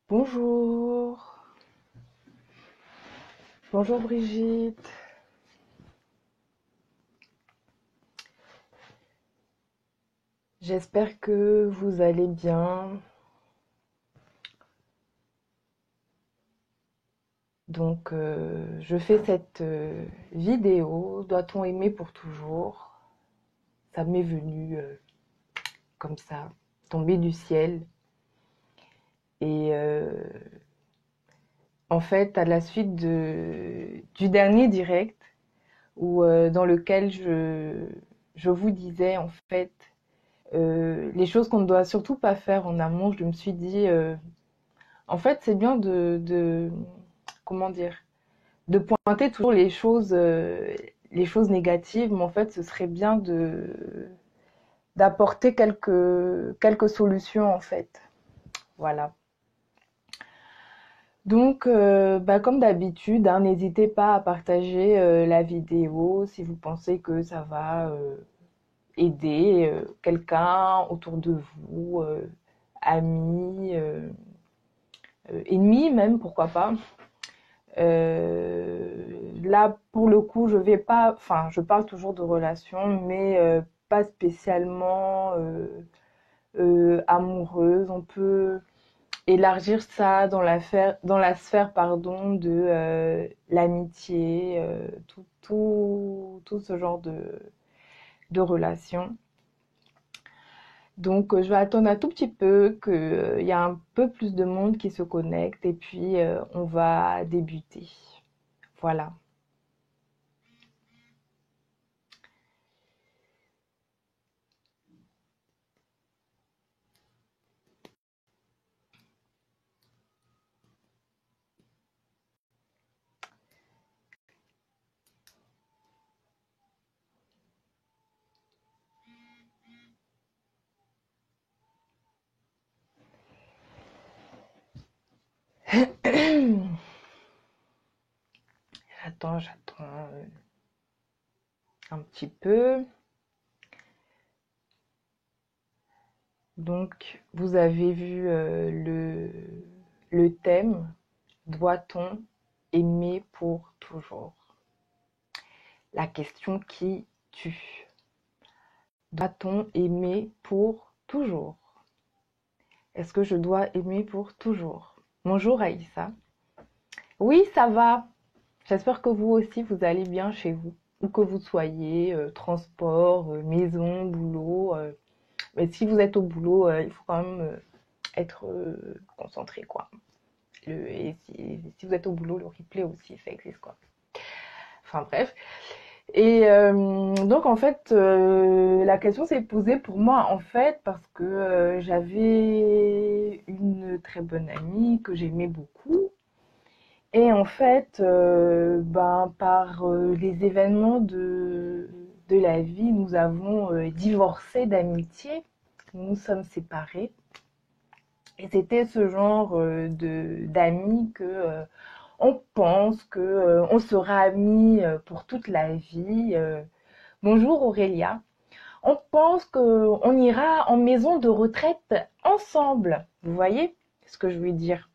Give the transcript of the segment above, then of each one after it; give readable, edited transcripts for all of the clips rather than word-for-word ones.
Bonjour, bonjour Brigitte. J'espère que vous allez bien. Je fais cette vidéo. Doit-on aimer pour toujours? Ça m'est venu comme ça, tombé du ciel. Et en fait, à la suite du dernier direct, dans lequel je vous disais en fait les choses qu'on ne doit surtout pas faire en amont, je me suis dit en fait, c'est bien comment dire, de pointer toujours les choses négatives, mais en fait, ce serait bien d'apporter quelques solutions, en fait. Voilà. Comme d'habitude, hein, n'hésitez pas à partager la vidéo si vous pensez que ça va aider quelqu'un autour de vous, amis, ennemis même, pourquoi pas. Là, pour le coup, je vais pas, enfin, je parle toujours de relations, mais pas spécialement amoureuse. On peut élargir ça dans la sphère, pardon, de l'amitié, tout ce genre de relations. Je vais attendre un tout petit peu qu'il y a un peu plus de monde qui se connecte et puis on va débuter. Voilà. J'attends un petit peu. Vous avez vu le thème. Doit-on aimer pour toujours? La question qui tue. Doit-on aimer pour toujours? Est-ce que je dois aimer pour toujours? Bonjour Aïssa. Oui, ça va. J'espère que vous aussi, vous allez bien chez vous. Où que vous soyez, transport, maison, boulot. Mais si vous êtes au boulot, il faut quand même être concentré, quoi. Et si vous êtes au boulot, le replay aussi, ça existe, quoi. Enfin bref. Et en fait, la question s'est posée pour moi, en fait, parce que j'avais une très bonne amie que j'aimais beaucoup. Et en fait, par les événements de la vie, nous avons divorcé d'amitié. Nous nous sommes séparés. Et c'était ce genre d'amis que on pense que on sera amis pour toute la vie. Bonjour Aurélia. On pense qu'on ira en maison de retraite ensemble. Vous voyez ce que je veux dire?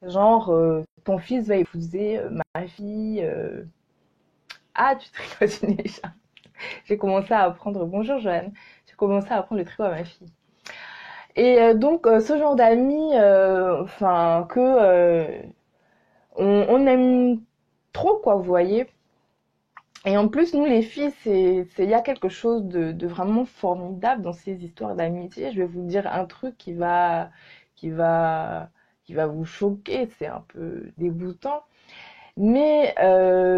Genre, ton fils va épouser ma fille. Ah, tu tricotes une écharpe. J'ai commencé à apprendre. Bonjour Joanne. J'ai commencé à apprendre le tricot à ma fille. Et ce genre d'amis, enfin, que on aime trop, quoi, vous voyez. Et en plus, nous, les filles, il y a quelque chose de vraiment formidable dans ces histoires d'amitié. Je vais vous dire un truc qui va, qui va vous choquer. C'est un peu dégoûtant. Mais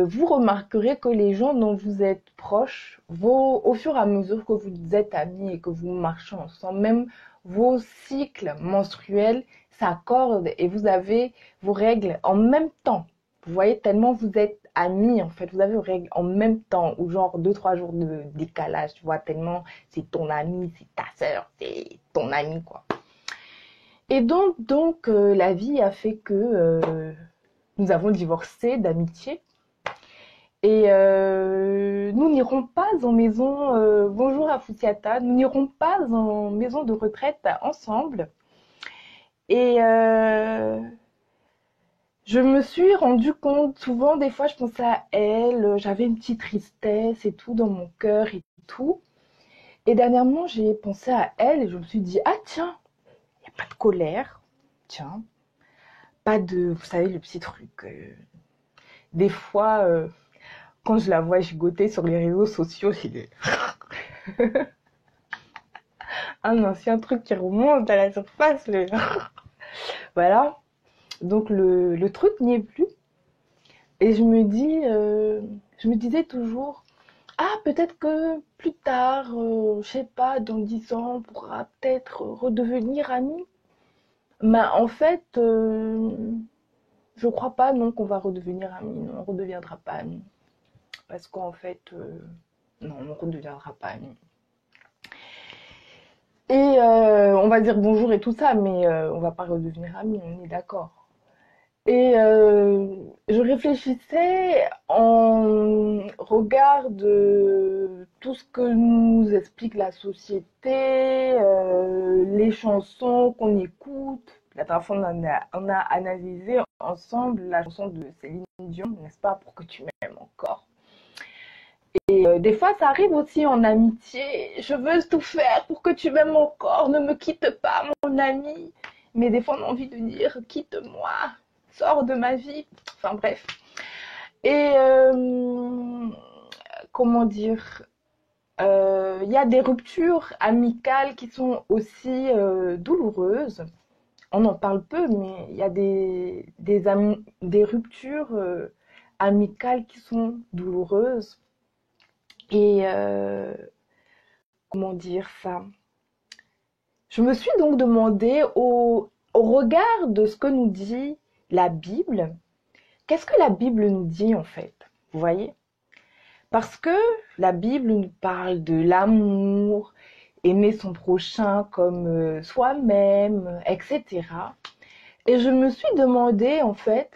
vous remarquerez que les gens dont vous êtes proches, au fur et à mesure que vous êtes amis et que vous marchez ensemble, même vos cycles menstruels s'accordent et vous avez vos règles en même temps. Vous voyez, tellement vous êtes amis, en fait, vous avez vos règles en même temps, ou genre 2, 3 jours de décalage, tu vois, tellement c'est ton ami, c'est ta sœur, c'est ton ami, quoi. Et la vie a fait que nous avons divorcé d'amitié. Et nous n'irons pas en maison, bonjour à Foussiata, nous n'irons pas en maison de retraite ensemble. Et je me suis rendu compte, souvent, des fois, je pensais à elle, j'avais une petite tristesse et tout dans mon cœur et tout. Et dernièrement, j'ai pensé à elle et je me suis dit, ah tiens, il n'y a pas de colère, tiens, pas de, vous savez, le petit truc. Des fois, quand je la vois gigoter sur les réseaux sociaux, j'ai un ancien truc qui remonte à la surface. Voilà. Donc le truc n'y est plus. Et je me disais toujours, ah peut-être que plus tard, je sais pas, dans 10 ans, on pourra peut-être redevenir amis. Mais en fait, je crois pas non qu'on va redevenir amis. Non, on redeviendra pas amis. Parce qu'en fait, non, on redeviendra pas amis. Et on va dire bonjour et tout ça, mais on va pas redevenir amis, on est d'accord. Et je réfléchissais en regard de tout ce que nous explique la société, les chansons qu'on écoute. La dernière fois, on a analysé ensemble la chanson de Céline Dion, n'est-ce pas, pour que tu m'aimes encore. Et des fois, ça arrive aussi en amitié. Je veux tout faire pour que tu m'aimes encore. Ne me quitte pas, mon ami. Mais des fois, on a envie de dire quitte-moi, sors de ma vie. Enfin bref. Et comment dire, il y a des ruptures amicales qui sont aussi douloureuses. On en parle peu, mais il y a des ruptures amicales qui sont douloureuses. Et comment dire ça? Je me suis donc demandé au regard de ce que nous dit la Bible, qu'est-ce que la Bible nous dit en fait? Vous voyez? Parce que la Bible nous parle de l'amour, aimer son prochain comme soi-même, etc. Et je me suis demandé en fait,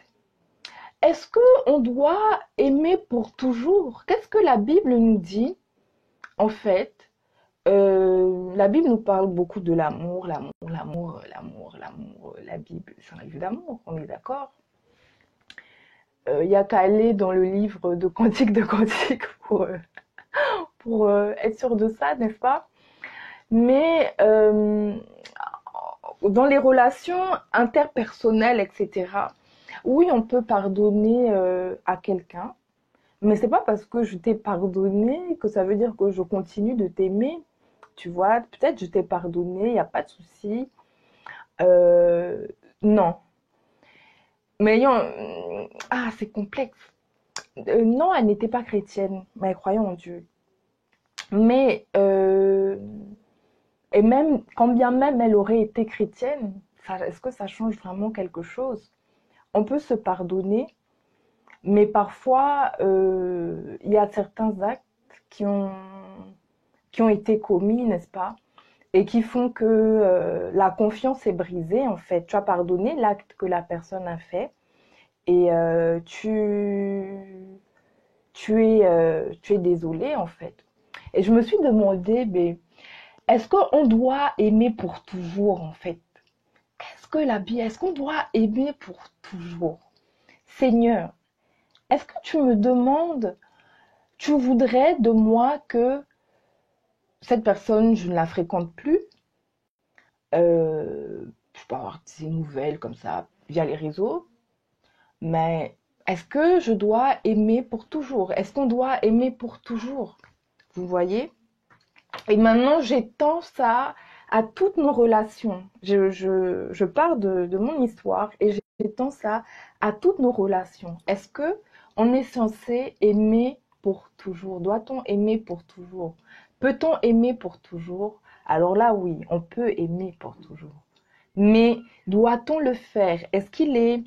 est-ce qu'on doit aimer pour toujours? Qu'est-ce que la Bible nous dit en fait? La Bible nous parle beaucoup de l'amour, l'amour, l'amour, l'amour, l'amour. La Bible, c'est un livre d'amour, on est d'accord. Il n'y a qu'à aller dans le livre de Cantique pour être sûr de ça, n'est-ce pas? Mais dans les relations interpersonnelles, etc., oui, on peut pardonner à quelqu'un, mais c'est pas parce que je t'ai pardonné que ça veut dire que je continue de t'aimer. Tu vois, peut-être je t'ai pardonné, il n'y a pas de souci. Euh, non. Mais ah, c'est complexe. Non, elle n'était pas chrétienne, mais elle croyait en Dieu. Mais, et même, quand bien même elle aurait été chrétienne, est-ce que ça change vraiment quelque chose? On peut se pardonner, mais parfois, il y a certains actes qui ont, qui ont été commis, n'est-ce pas? Et qui font que la confiance est brisée, en fait. Tu as pardonné l'acte que la personne a fait et tu es désolé, en fait. Et je me suis demandé, mais est-ce qu'on doit aimer pour toujours, en fait? Qu'est-ce que la Bible, est-ce qu'on doit aimer pour toujours? Seigneur, est-ce que tu me demandes, tu voudrais de moi que cette personne, je ne la fréquente plus? Je peux avoir des nouvelles comme ça via les réseaux, mais est-ce que je dois aimer pour toujours? Est-ce qu'on doit aimer pour toujours? Vous voyez? Et maintenant, j'étends ça à toutes nos relations. Je pars de mon histoire et j'étends ça à toutes nos relations. Est-ce que on est censé aimer pour toujours? Doit-on aimer pour toujours? Peut-on aimer pour toujours? Alors là, oui, on peut aimer pour toujours. Mais doit-on le faire? Est-ce qu'il est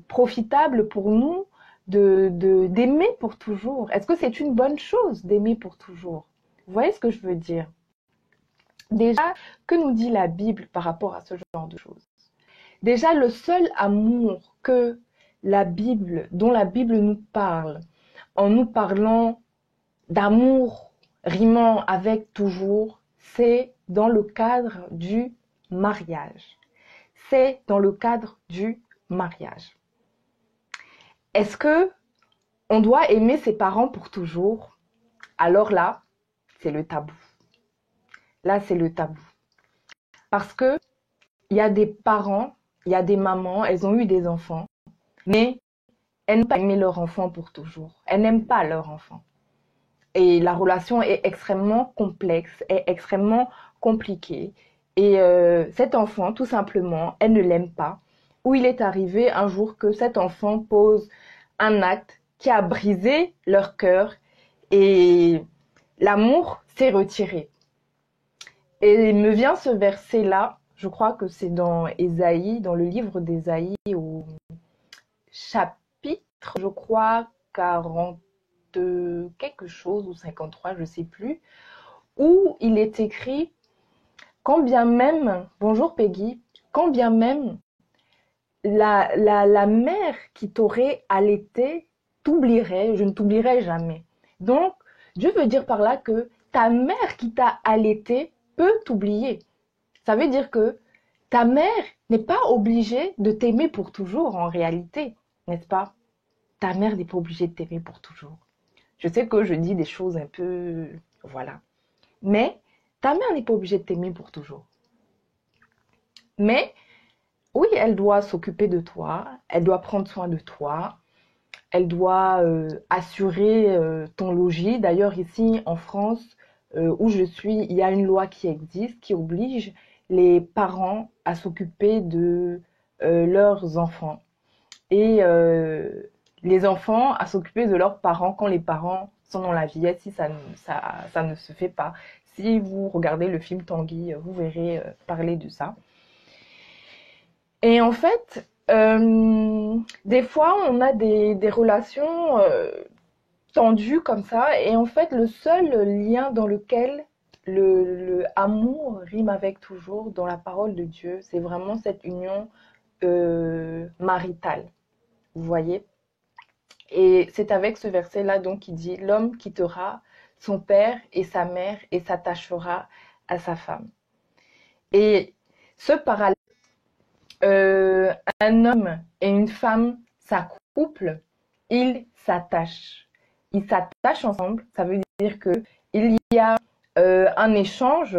profitable pour nous d'aimer pour toujours? Est-ce que c'est une bonne chose d'aimer pour toujours? Vous voyez ce que je veux dire? Déjà, que nous dit la Bible par rapport à ce genre de choses? Déjà, le seul amour dont la Bible nous parle, en nous parlant d'amour rimant avec toujours, c'est dans le cadre du mariage. c'est dans le cadre du mariage. Est-ce que on doit aimer ses parents pour toujours? Alors là, c'est le tabou. Là, c'est le tabou. Parce que il y a des parents, il y a des mamans, elles ont eu des enfants, mais elles n'aiment pas aimer leur enfant pour toujours. Elles n'aiment pas leur enfant. Et la relation est extrêmement complexe, est extrêmement compliquée. Et cet enfant, tout simplement, elle ne l'aime pas. Ou il est arrivé un jour que cet enfant pose un acte qui a brisé leur cœur et l'amour s'est retiré. Et il me vient ce verset-là, je crois que c'est dans Ésaïe, dans le livre d'Ésaïe, au chapitre, je crois, 40 quelque chose, ou 53, je ne sais plus, où il est écrit, quand bien même, bonjour Peggy, quand bien même la mère qui t'aurait allaité t'oublierait, je ne t'oublierai jamais. Donc, Dieu veut dire par là que ta mère qui t'a allaité peut t'oublier. Ça veut dire que ta mère n'est pas obligée de t'aimer pour toujours en réalité, n'est-ce pas? Ta mère n'est pas obligée de t'aimer pour toujours. Je sais que je dis des choses un peu... Voilà. Mais ta mère n'est pas obligée de t'aimer pour toujours. Mais oui, elle doit s'occuper de toi, elle doit prendre soin de toi, elle doit assurer ton logis. D'ailleurs, ici en France, où je suis, il y a une loi qui existe qui oblige les parents à s'occuper de leurs enfants. Et les enfants à s'occuper de leurs parents quand les parents sont dans la vieillesse, si ça ne se fait pas. Si vous regardez le film Tanguy, vous verrez parler de ça. Et en fait, des fois, on a des relations tendues comme ça. Et en fait, le seul lien dans lequel le amour rime avec toujours dans la parole de Dieu, c'est vraiment cette union maritale. Vous voyez? Et c'est avec ce verset-là donc qui dit « L'homme quittera son père et sa mère et s'attachera à sa femme. » Et ce parallèle, un homme et une femme s'accouplent, ils s'attachent. Ils s'attachent ensemble, ça veut dire qu'il y a un échange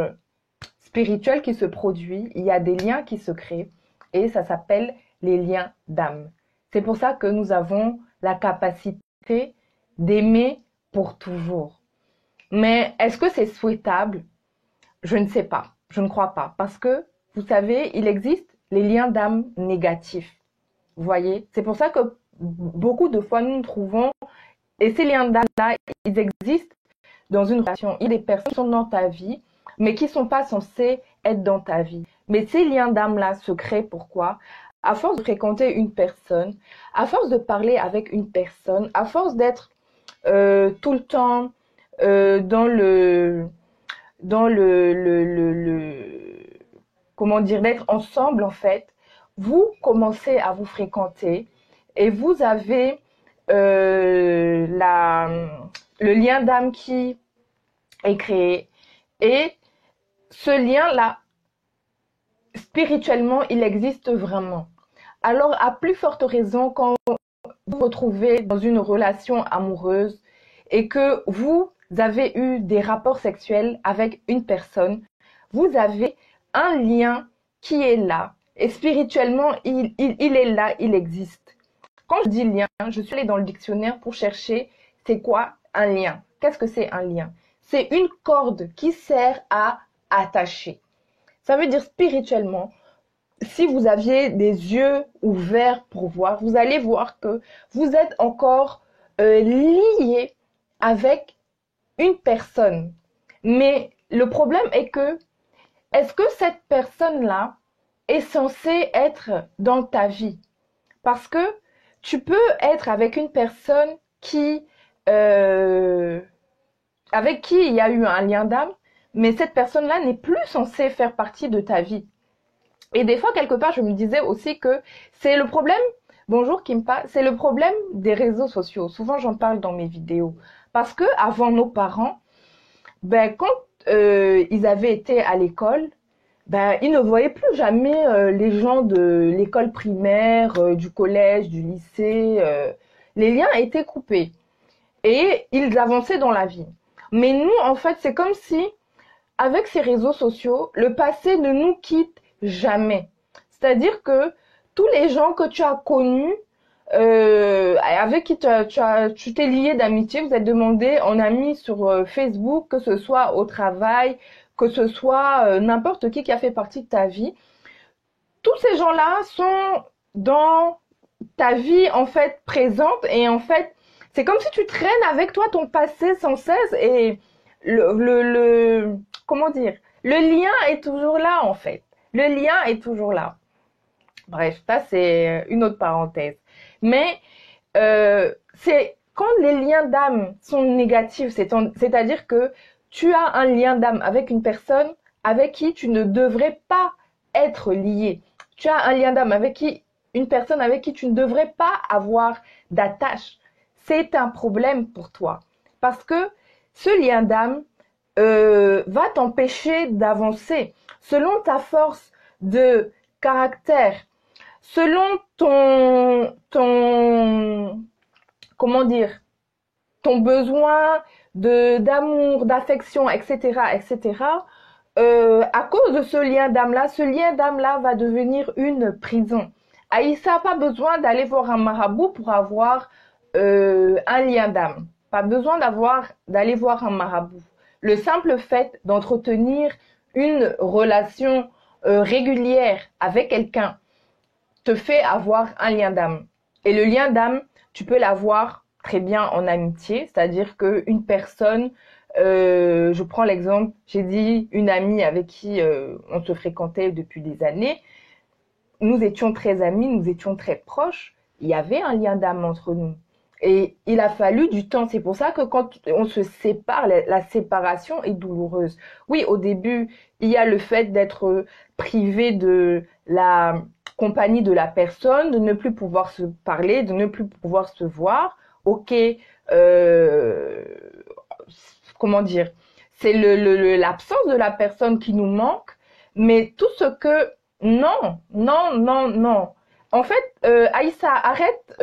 spirituel qui se produit, il y a des liens qui se créent et ça s'appelle les liens d'âme. C'est pour ça que nous avons la capacité d'aimer pour toujours. Mais est-ce que c'est souhaitable? Je ne sais pas, je ne crois pas. Parce que, vous savez, il existe les liens d'âme négatifs. Vous voyez? C'est pour ça que beaucoup de fois, nous nous trouvons, et ces liens d'âme-là, ils existent dans une relation. Il y a des personnes qui sont dans ta vie, mais qui ne sont pas censées être dans ta vie. Mais ces liens d'âme-là se créent pourquoi? À force de fréquenter une personne, à force de parler avec une personne, à force d'être tout le temps comment dire, d'être ensemble en fait, vous commencez à vous fréquenter et vous avez le lien d'âme qui est créé. Et ce lien-là, spirituellement, il existe vraiment. Alors, à plus forte raison, quand vous vous retrouvez dans une relation amoureuse et que vous avez eu des rapports sexuels avec une personne, vous avez un lien qui est là. Et spirituellement, il est là, il existe. Quand je dis lien, je suis allée dans le dictionnaire pour chercher c'est quoi un lien. Qu'est-ce que c'est un lien? C'est une corde qui sert à attacher. Ça veut dire spirituellement, si vous aviez des yeux ouverts pour voir, vous allez voir que vous êtes encore lié avec une personne. Mais le problème est que, est-ce que cette personne-là est censée être dans ta vie? Parce que tu peux être avec une personne avec qui il y a eu un lien d'âme, mais cette personne-là n'est plus censée faire partie de ta vie. Et des fois, quelque part, je me disais aussi que c'est le problème, bonjour Kimpa, c'est le problème des réseaux sociaux. Souvent, j'en parle dans mes vidéos. Parce que avant nos parents, quand ils avaient été à l'école, ben, il ne voyait plus jamais les gens de l'école primaire, du collège, du lycée. Les liens étaient coupés et ils avançaient dans la vie. Mais nous, en fait, c'est comme si, avec ces réseaux sociaux, le passé ne nous quitte jamais. C'est-à-dire que tous les gens que tu as connus, avec qui tu t'es lié d'amitié, vous êtes demandé en ami sur Facebook, que ce soit au travail, que ce soit n'importe qui a fait partie de ta vie. Tous ces gens-là sont dans ta vie en fait présente et en fait c'est comme si tu traînes avec toi ton passé sans cesse et comment dire, le lien est toujours là en fait. Le lien est toujours là. Bref, ça c'est une autre parenthèse. Mais c'est quand les liens d'âme sont négatifs, c'est-à-dire que tu as un lien d'âme avec une personne avec qui tu ne devrais pas être lié. Tu as un lien d'âme avec une personne avec qui tu ne devrais pas avoir d'attache. C'est un problème pour toi parce que ce lien d'âme va t'empêcher d'avancer selon ta force de caractère, selon comment dire, ton besoin d'amour, d'affection, etc., etc. À cause de ce lien d'âme-là va devenir une prison. Aïssa n'a pas besoin d'aller voir un marabout pour avoir un lien d'âme. Pas besoin d'aller voir un marabout. Le simple fait d'entretenir une relation régulière avec quelqu'un te fait avoir un lien d'âme. Et le lien d'âme, tu peux l'avoir très bien en amitié, c'est-à-dire qu'une personne, je prends l'exemple, j'ai dit une amie avec qui on se fréquentait depuis des années, nous étions très amis, nous étions très proches, il y avait un lien d'âme entre nous. Et il a fallu du temps. C'est pour ça que quand on se sépare, la séparation est douloureuse. Oui, au début, il y a le fait d'être privé de la compagnie de la personne, de ne plus pouvoir se parler, de ne plus pouvoir se voir. Ok, euh, comment dire, c'est l'absence de la personne qui nous manque, mais tout ce que non, non, non, non. En fait, Aïssa, arrête.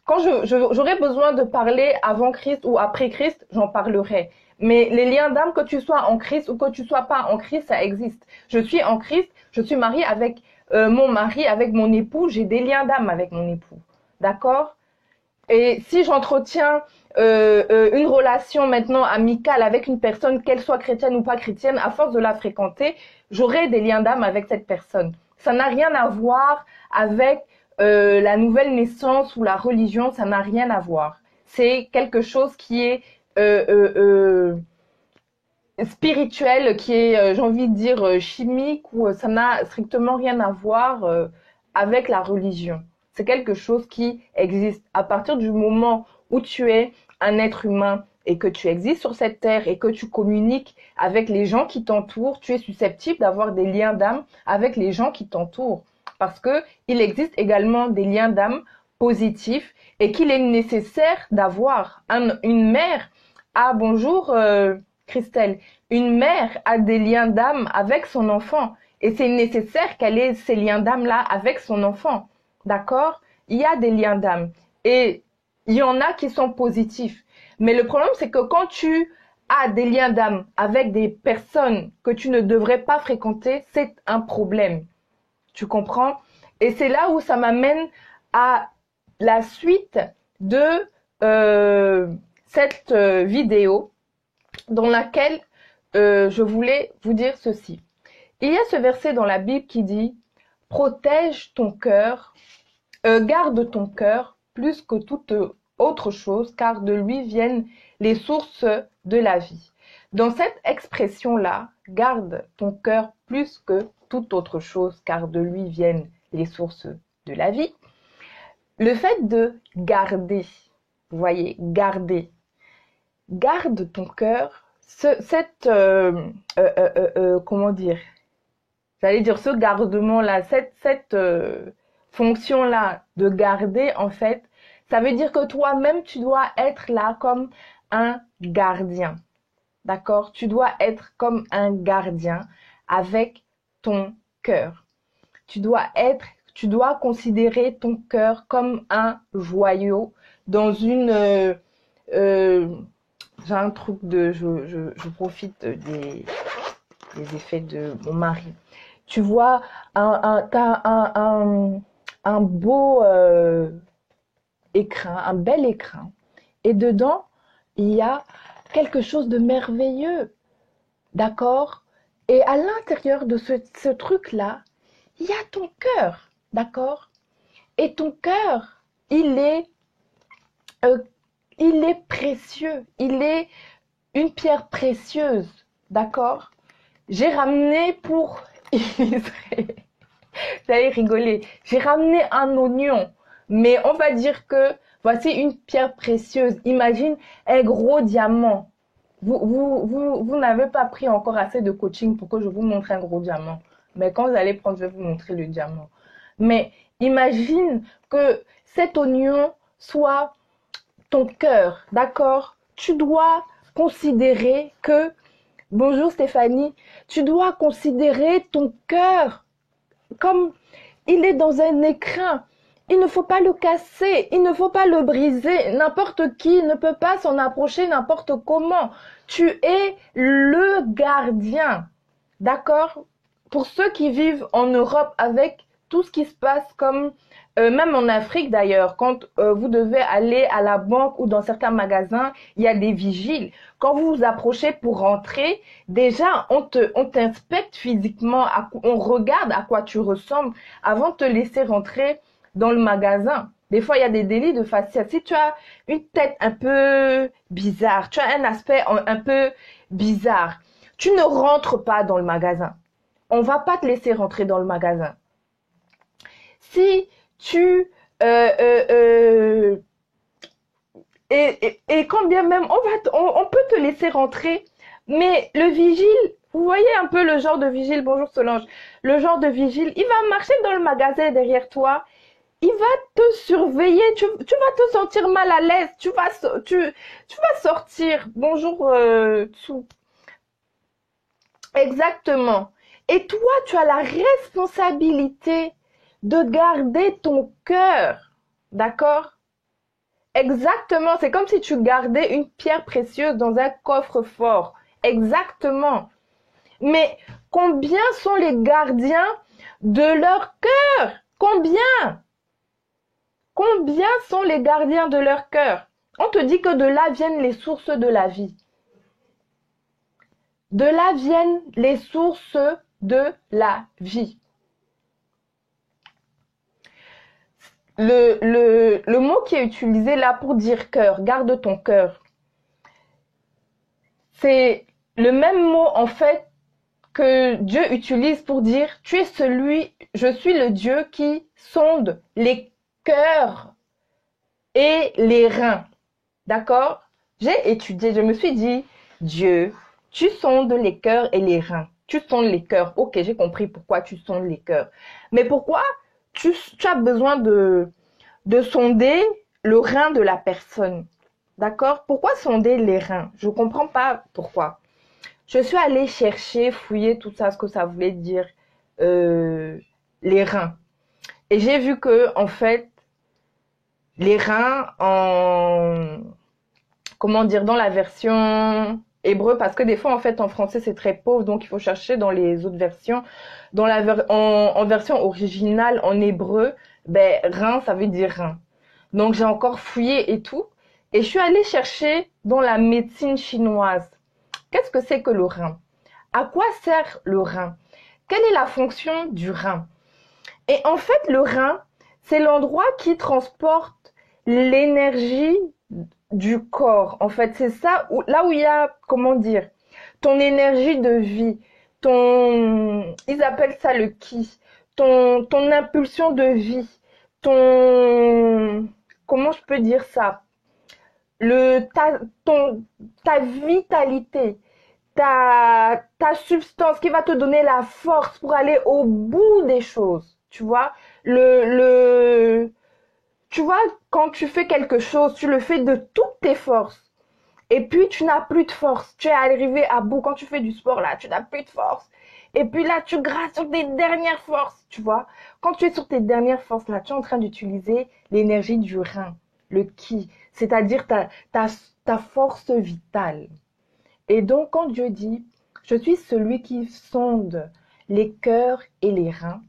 Quand j'aurais besoin de parler avant Christ ou après Christ, j'en parlerai. Mais les liens d'âme, que tu sois en Christ ou que tu sois pas en Christ, ça existe. Je suis en Christ, je suis mariée avec mon mari, avec mon époux, j'ai des liens d'âme avec mon époux. D'accord? Et si j'entretiens une relation maintenant amicale avec une personne, qu'elle soit chrétienne ou pas chrétienne, à force de la fréquenter, j'aurai des liens d'âme avec cette personne. Ça n'a rien à voir avec la nouvelle naissance ou la religion, ça n'a rien à voir. C'est quelque chose qui est spirituel, qui est, j'ai envie de dire, chimique, ou ça n'a strictement rien à voir avec la religion. C'est quelque chose qui existe. À partir du moment où tu es un être humain et que tu existes sur cette terre et que tu communiques avec les gens qui t'entourent, tu es susceptible d'avoir des liens d'âme avec les gens qui t'entourent. Parce que il existe également des liens d'âme positifs et qu'il est nécessaire d'avoir. Une mère, ah bonjour Christelle, une mère a des liens d'âme avec son enfant et c'est nécessaire qu'elle ait ces liens d'âme-là avec son enfant. D'accord? Il y a des liens d'âme et il y en a qui sont positifs. Mais le problème, c'est que quand tu as des liens d'âme avec des personnes que tu ne devrais pas fréquenter, c'est un problème. Tu comprends? Et c'est là où ça m'amène à la suite de cette vidéo dans laquelle je voulais vous dire ceci. Il y a ce verset dans la Bible qui dit « Protège ton cœur, garde ton cœur plus que toute autre chose, car de lui viennent les sources de la vie. » Dans cette expression-là, « Garde ton cœur plus que toute autre chose, car de lui viennent les sources de la vie », le fait de garder, vous voyez, garde ton cœur, comment dire, j'allais dire ce gardement-là, cette fonction-là de garder, en fait, ça veut dire que toi-même, tu dois être là comme un gardien. D'accord? Tu dois être comme un gardien avec ton cœur. Tu dois considérer ton cœur comme un joyau dans une... j'ai un truc de... Je profite des effets de mon mari. Tu vois, t'as un beau écrin, un bel écrin. Et dedans, il y a quelque chose de merveilleux. D'accord? Et à l'intérieur de ce truc-là, il y a ton cœur. D'accord? Et ton cœur, euh, il est précieux. Il est une pierre précieuse. D'accord? J'ai ramené pour illustrer. Vous allez rigoler. J'ai ramené un oignon. Mais on va dire que voici une pierre précieuse. Imagine un gros diamant. Vous n'avez pas pris encore assez de coaching pour que je vous montre un gros diamant. Mais quand vous allez prendre, je vais vous montrer le diamant. Mais imagine que cet oignon soit ton cœur, d'accord? Tu dois considérer que, bonjour Stéphanie, tu dois considérer ton cœur comme il est dans un écrin. Il ne faut pas le casser, il ne faut pas le briser. N'importe qui ne peut pas s'en approcher n'importe comment. Tu es le gardien, d'accord? Pour ceux qui vivent en Europe avec tout ce qui se passe comme, même en Afrique d'ailleurs, quand vous devez aller à la banque ou dans certains magasins, il y a des vigiles. Quand vous vous approchez pour rentrer, déjà, on t'inspecte physiquement, on regarde à quoi tu ressembles avant de te laisser rentrer dans le magasin. Des fois, il y a des délits de faciès. Si tu as une tête un peu bizarre, tu as un aspect un peu bizarre, tu ne rentres pas dans le magasin. On va pas te laisser rentrer dans le magasin. Si tu et quand bien même on peut te laisser rentrer, mais le vigile, vous voyez un peu le genre de vigile, bonjour Solange, le genre de vigile, il va marcher dans le magasin derrière toi, il va te surveiller, tu vas te sentir mal à l'aise, tu vas sortir, bonjour Tsou. Exactement. Et toi, tu as la responsabilité de garder ton cœur, d'accord? Exactement, c'est comme si tu gardais une pierre précieuse dans un coffre-fort. Exactement. Mais combien sont les gardiens de leur cœur? Combien? Combien sont les gardiens de leur cœur? On te dit que de là viennent les sources de la vie. De là viennent les sources de la vie. Le mot qui est utilisé là pour dire cœur, garde ton cœur, c'est le même mot en fait que Dieu utilise pour dire tu es je suis le Dieu qui sonde les cœurs et les reins. D'accord? J'ai étudié, je me suis dit, Dieu, tu sondes les cœurs et les reins. Tu sondes les cœurs. Ok, j'ai compris pourquoi tu sondes les cœurs. Mais pourquoi tu as besoin de sonder le rein de la personne? D'accord? Pourquoi sonder les reins? Je ne comprends pas pourquoi. Je suis allée chercher, fouiller tout ça, ce que ça voulait dire, les reins. Et j'ai vu que, en fait, les reins comment dire, dans la version hébreu, parce que des fois, en fait, en français, c'est très pauvre, donc il faut chercher dans les autres versions. En version originale, en hébreu, ben, rein, ça veut dire rein. Donc, j'ai encore fouillé et tout. Et je suis allée chercher dans la médecine chinoise. Qu'est-ce que c'est que le rein? À quoi sert le rein? Quelle est la fonction du rein? Et en fait, le rein, c'est l'endroit qui transporte l'énergie du corps. En fait, c'est ça, là où il y a, comment dire, ton énergie de vie, ils appellent ça le ki, ton impulsion de vie, comment je peux dire ça? Ta vitalité, ta substance qui va te donner la force pour aller au bout des choses. Tu vois, tu vois, quand tu fais quelque chose, tu le fais de toutes tes forces. Et puis, tu n'as plus de force. Tu es arrivé à bout. Quand tu fais du sport, là, tu n'as plus de force. Et puis là, tu grasses sur tes dernières forces, tu vois. Quand tu es sur tes dernières forces, là, tu es en train d'utiliser l'énergie du rein, le ki, c'est-à-dire ta force vitale. Et donc, quand Dieu dit, je suis celui qui sonde les cœurs et les reins,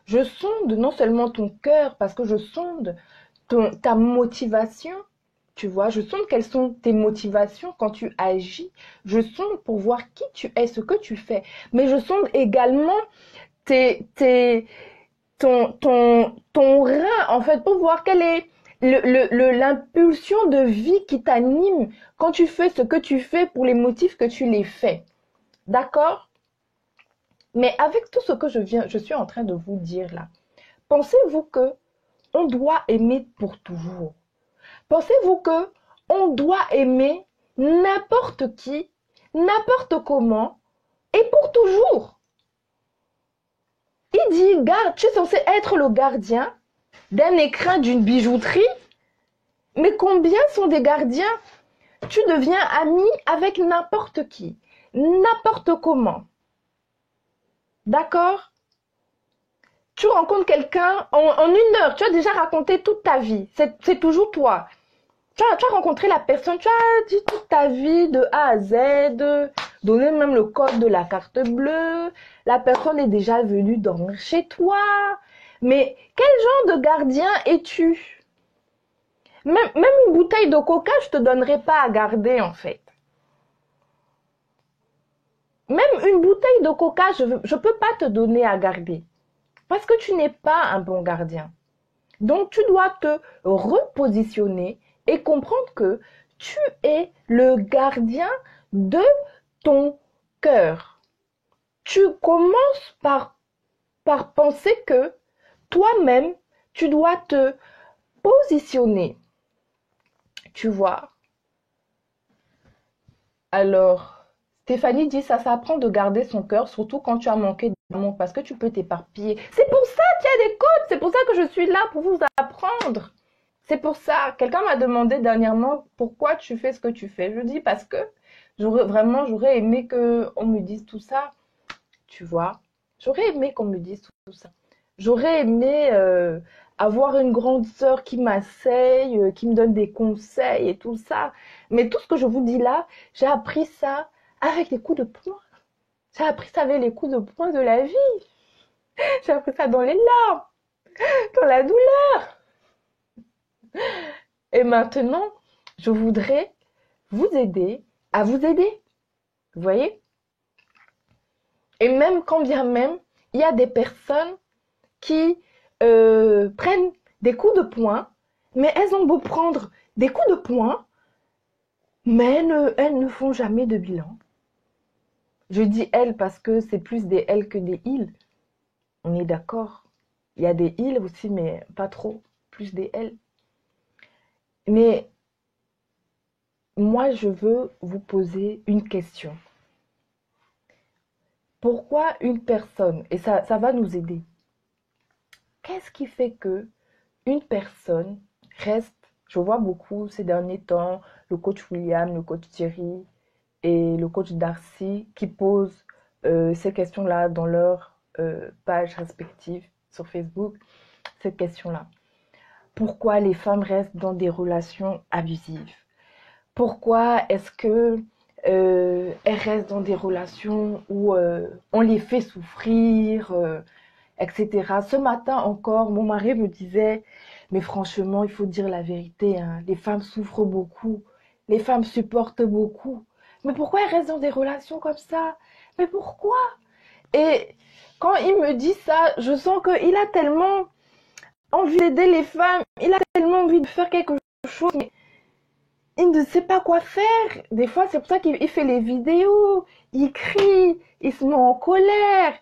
je sonde non seulement ton cœur, parce que je sonde ta motivation, tu vois, je sonde quelles sont tes motivations quand tu agis, je sonde pour voir qui tu es, ce que tu fais, mais je sonde également tes, tes, ton rein, en fait, pour voir quelle est l'impulsion de vie qui t'anime quand tu fais ce que tu fais pour les motifs que tu les fais. D'accord? Mais avec tout ce que je suis en train de vous dire là, pensez-vous que on doit aimer pour toujours? Pensez-vous que on doit aimer n'importe qui, n'importe comment et pour toujours? Il dit, garde, tu es censé être le gardien d'un écrin, d'une bijouterie, mais combien sont des gardiens? Tu deviens ami avec n'importe qui, n'importe comment. D'accord? Tu rencontres quelqu'un en une heure, tu as déjà raconté toute ta vie. C'est toujours toi. Tu as rencontré la personne, tu as dit toute ta vie de A à Z, donné même le code de la carte bleue. La personne est déjà venue dormir chez toi. Mais quel genre de gardien es-tu? Même une bouteille de coca, je te donnerai pas à garder en fait. Même une bouteille de coca, je peux pas te donner à garder. Parce que tu n'es pas un bon gardien. Donc tu dois te repositionner et comprendre que tu es le gardien de ton cœur. Tu commences par penser que toi-même, tu dois te positionner. Tu vois. Alors, Stéphanie dit ça s'apprend de garder son cœur, surtout quand tu as manqué d'amour, parce que tu peux t'éparpiller. C'est pour ça qu'il y a des codes, c'est pour ça que je suis là pour vous apprendre. C'est pour ça. Quelqu'un m'a demandé dernièrement pourquoi tu fais ce que tu fais. Je dis parce que j'aurais aimé qu'on me dise tout ça, tu vois. J'aurais aimé qu'on me dise tout ça. J'aurais aimé avoir une grande sœur qui m'asseye, qui me donne des conseils et tout ça. Mais tout ce que je vous dis là, j'ai appris ça avec les coups de poing. J'ai appris ça avec les coups de poing de la vie. J'ai appris ça dans les larmes, dans la douleur. Et maintenant, je voudrais vous aider à vous aider. Vous voyez? Et même quand bien même, il y a des personnes qui prennent des coups de poing, mais elles ont beau prendre des coups de poing, mais elles ne font jamais de bilan. Je dis elles parce que c'est plus des elles que des ils. On est d'accord. Il y a des ils aussi, mais pas trop. Plus des elles. Mais moi, je veux vous poser une question. Pourquoi une personne, et ça va nous aider, qu'est-ce qui fait que une personne reste, je vois beaucoup ces derniers temps, le coach William, le coach Thierry et le coach Darcy qui posent ces questions-là dans leurs pages respectives sur Facebook, cette question-là. Pourquoi les femmes restent dans des relations abusives? Pourquoi est-ce que elles restent dans des relations où on les fait souffrir, etc. Ce matin encore, mon mari me disait, mais franchement, il faut dire la vérité, hein, les femmes souffrent beaucoup, les femmes supportent beaucoup. Mais pourquoi elles restent dans des relations comme ça? Mais pourquoi? Et quand il me dit ça, je sens qu'il a tellement envie d'aider les femmes, il a tellement envie de faire quelque chose, mais il ne sait pas quoi faire. Des fois, c'est pour ça qu'il fait les vidéos, il crie, il se met en colère.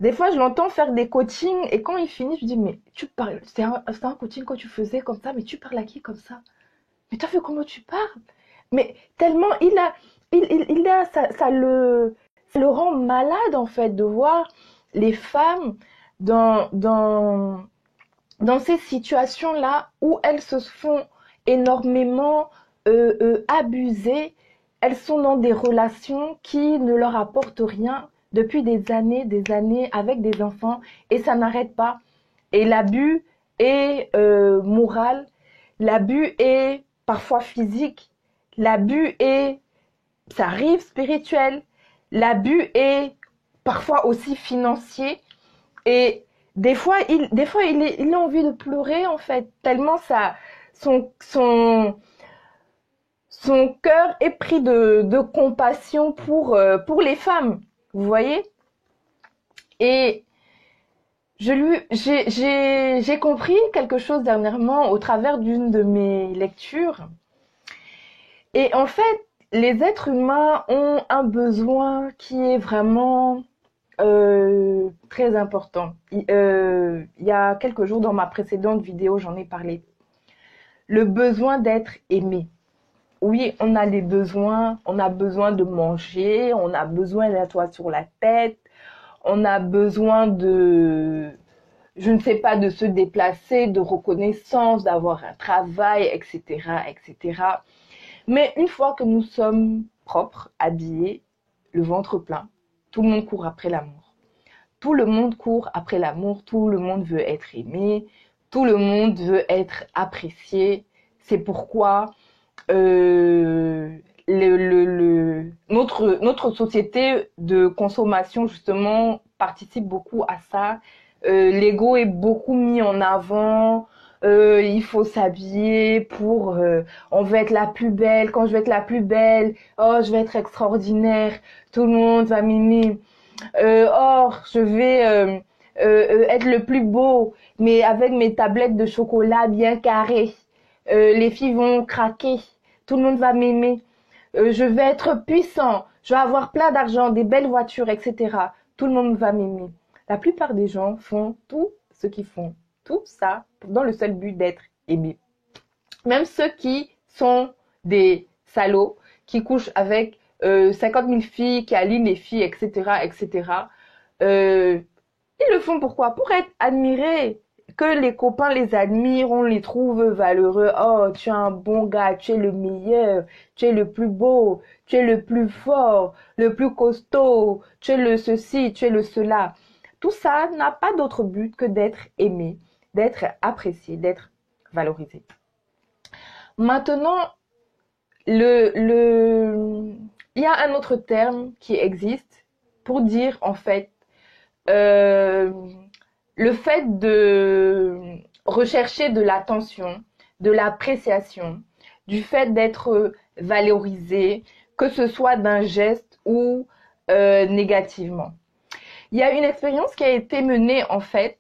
Des fois, je l'entends faire des coachings et quand il finit, je dis, mais tu parles, c'est un coaching que tu faisais comme ça, mais tu parles à qui comme ça? Mais t'as vu comment tu parles? Mais tellement ça le rend malade en fait de voir les femmes dans ces situations-là où elles se font énormément abuser. Elles sont dans des relations qui ne leur apportent rien, depuis des années avec des enfants et ça n'arrête pas. Et l'abus est moral, l'abus est parfois physique, l'abus est, ça arrive spirituel, l'abus est parfois aussi financier. Et il a envie de pleurer en fait, tellement ça, son, son, son cœur est pris de compassion pour les femmes, vous voyez. Et j'ai compris quelque chose dernièrement au travers d'une de mes lectures. Et en fait, les êtres humains ont un besoin qui est vraiment très important. Il y a quelques jours dans ma précédente vidéo, j'en ai parlé. Le besoin d'être aimé. Oui, on a des besoins. On a besoin de manger. On a besoin d'un toit sur la tête. On a besoin de, je ne sais pas, de se déplacer, de reconnaissance, d'avoir un travail, etc., etc. Mais une fois que nous sommes propres, habillés, le ventre plein, tout le monde court après l'amour. Tout le monde court après l'amour, tout le monde veut être aimé, tout le monde veut être apprécié. C'est pourquoi notre société de consommation, justement, participe beaucoup à ça. L'ego est beaucoup mis en avant. Il faut s'habiller pour... on veut être la plus belle. Quand je vais être la plus belle, oh, je vais être extraordinaire. Tout le monde va m'aimer. Or, je vais être le plus beau, mais avec mes tablettes de chocolat bien carrées. Les filles vont craquer. Tout le monde va m'aimer. Je vais être puissant. Je vais avoir plein d'argent, des belles voitures, etc. Tout le monde va m'aimer. La plupart des gens font tout ce qu'ils font. Tout ça dans le seul but d'être aimés. Même ceux qui sont des salauds, qui couchent avec 50 000 filles, qui alignent les filles, etc., etc. Ils le font pourquoi? Pour être admirés, que les copains les admirent, on les trouve valeureux. Oh, tu es un bon gars, tu es le meilleur, tu es le plus beau, tu es le plus fort, le plus costaud, tu es le ceci, tu es le cela. Tout ça n'a pas d'autre but que d'être aimé, d'être apprécié, d'être valorisé. Maintenant, il y a un autre terme qui existe pour dire en fait euh, le fait de rechercher de l'attention, de l'appréciation, du fait d'être valorisé, que ce soit d'un geste ou négativement. Il y a une expérience qui a été menée en fait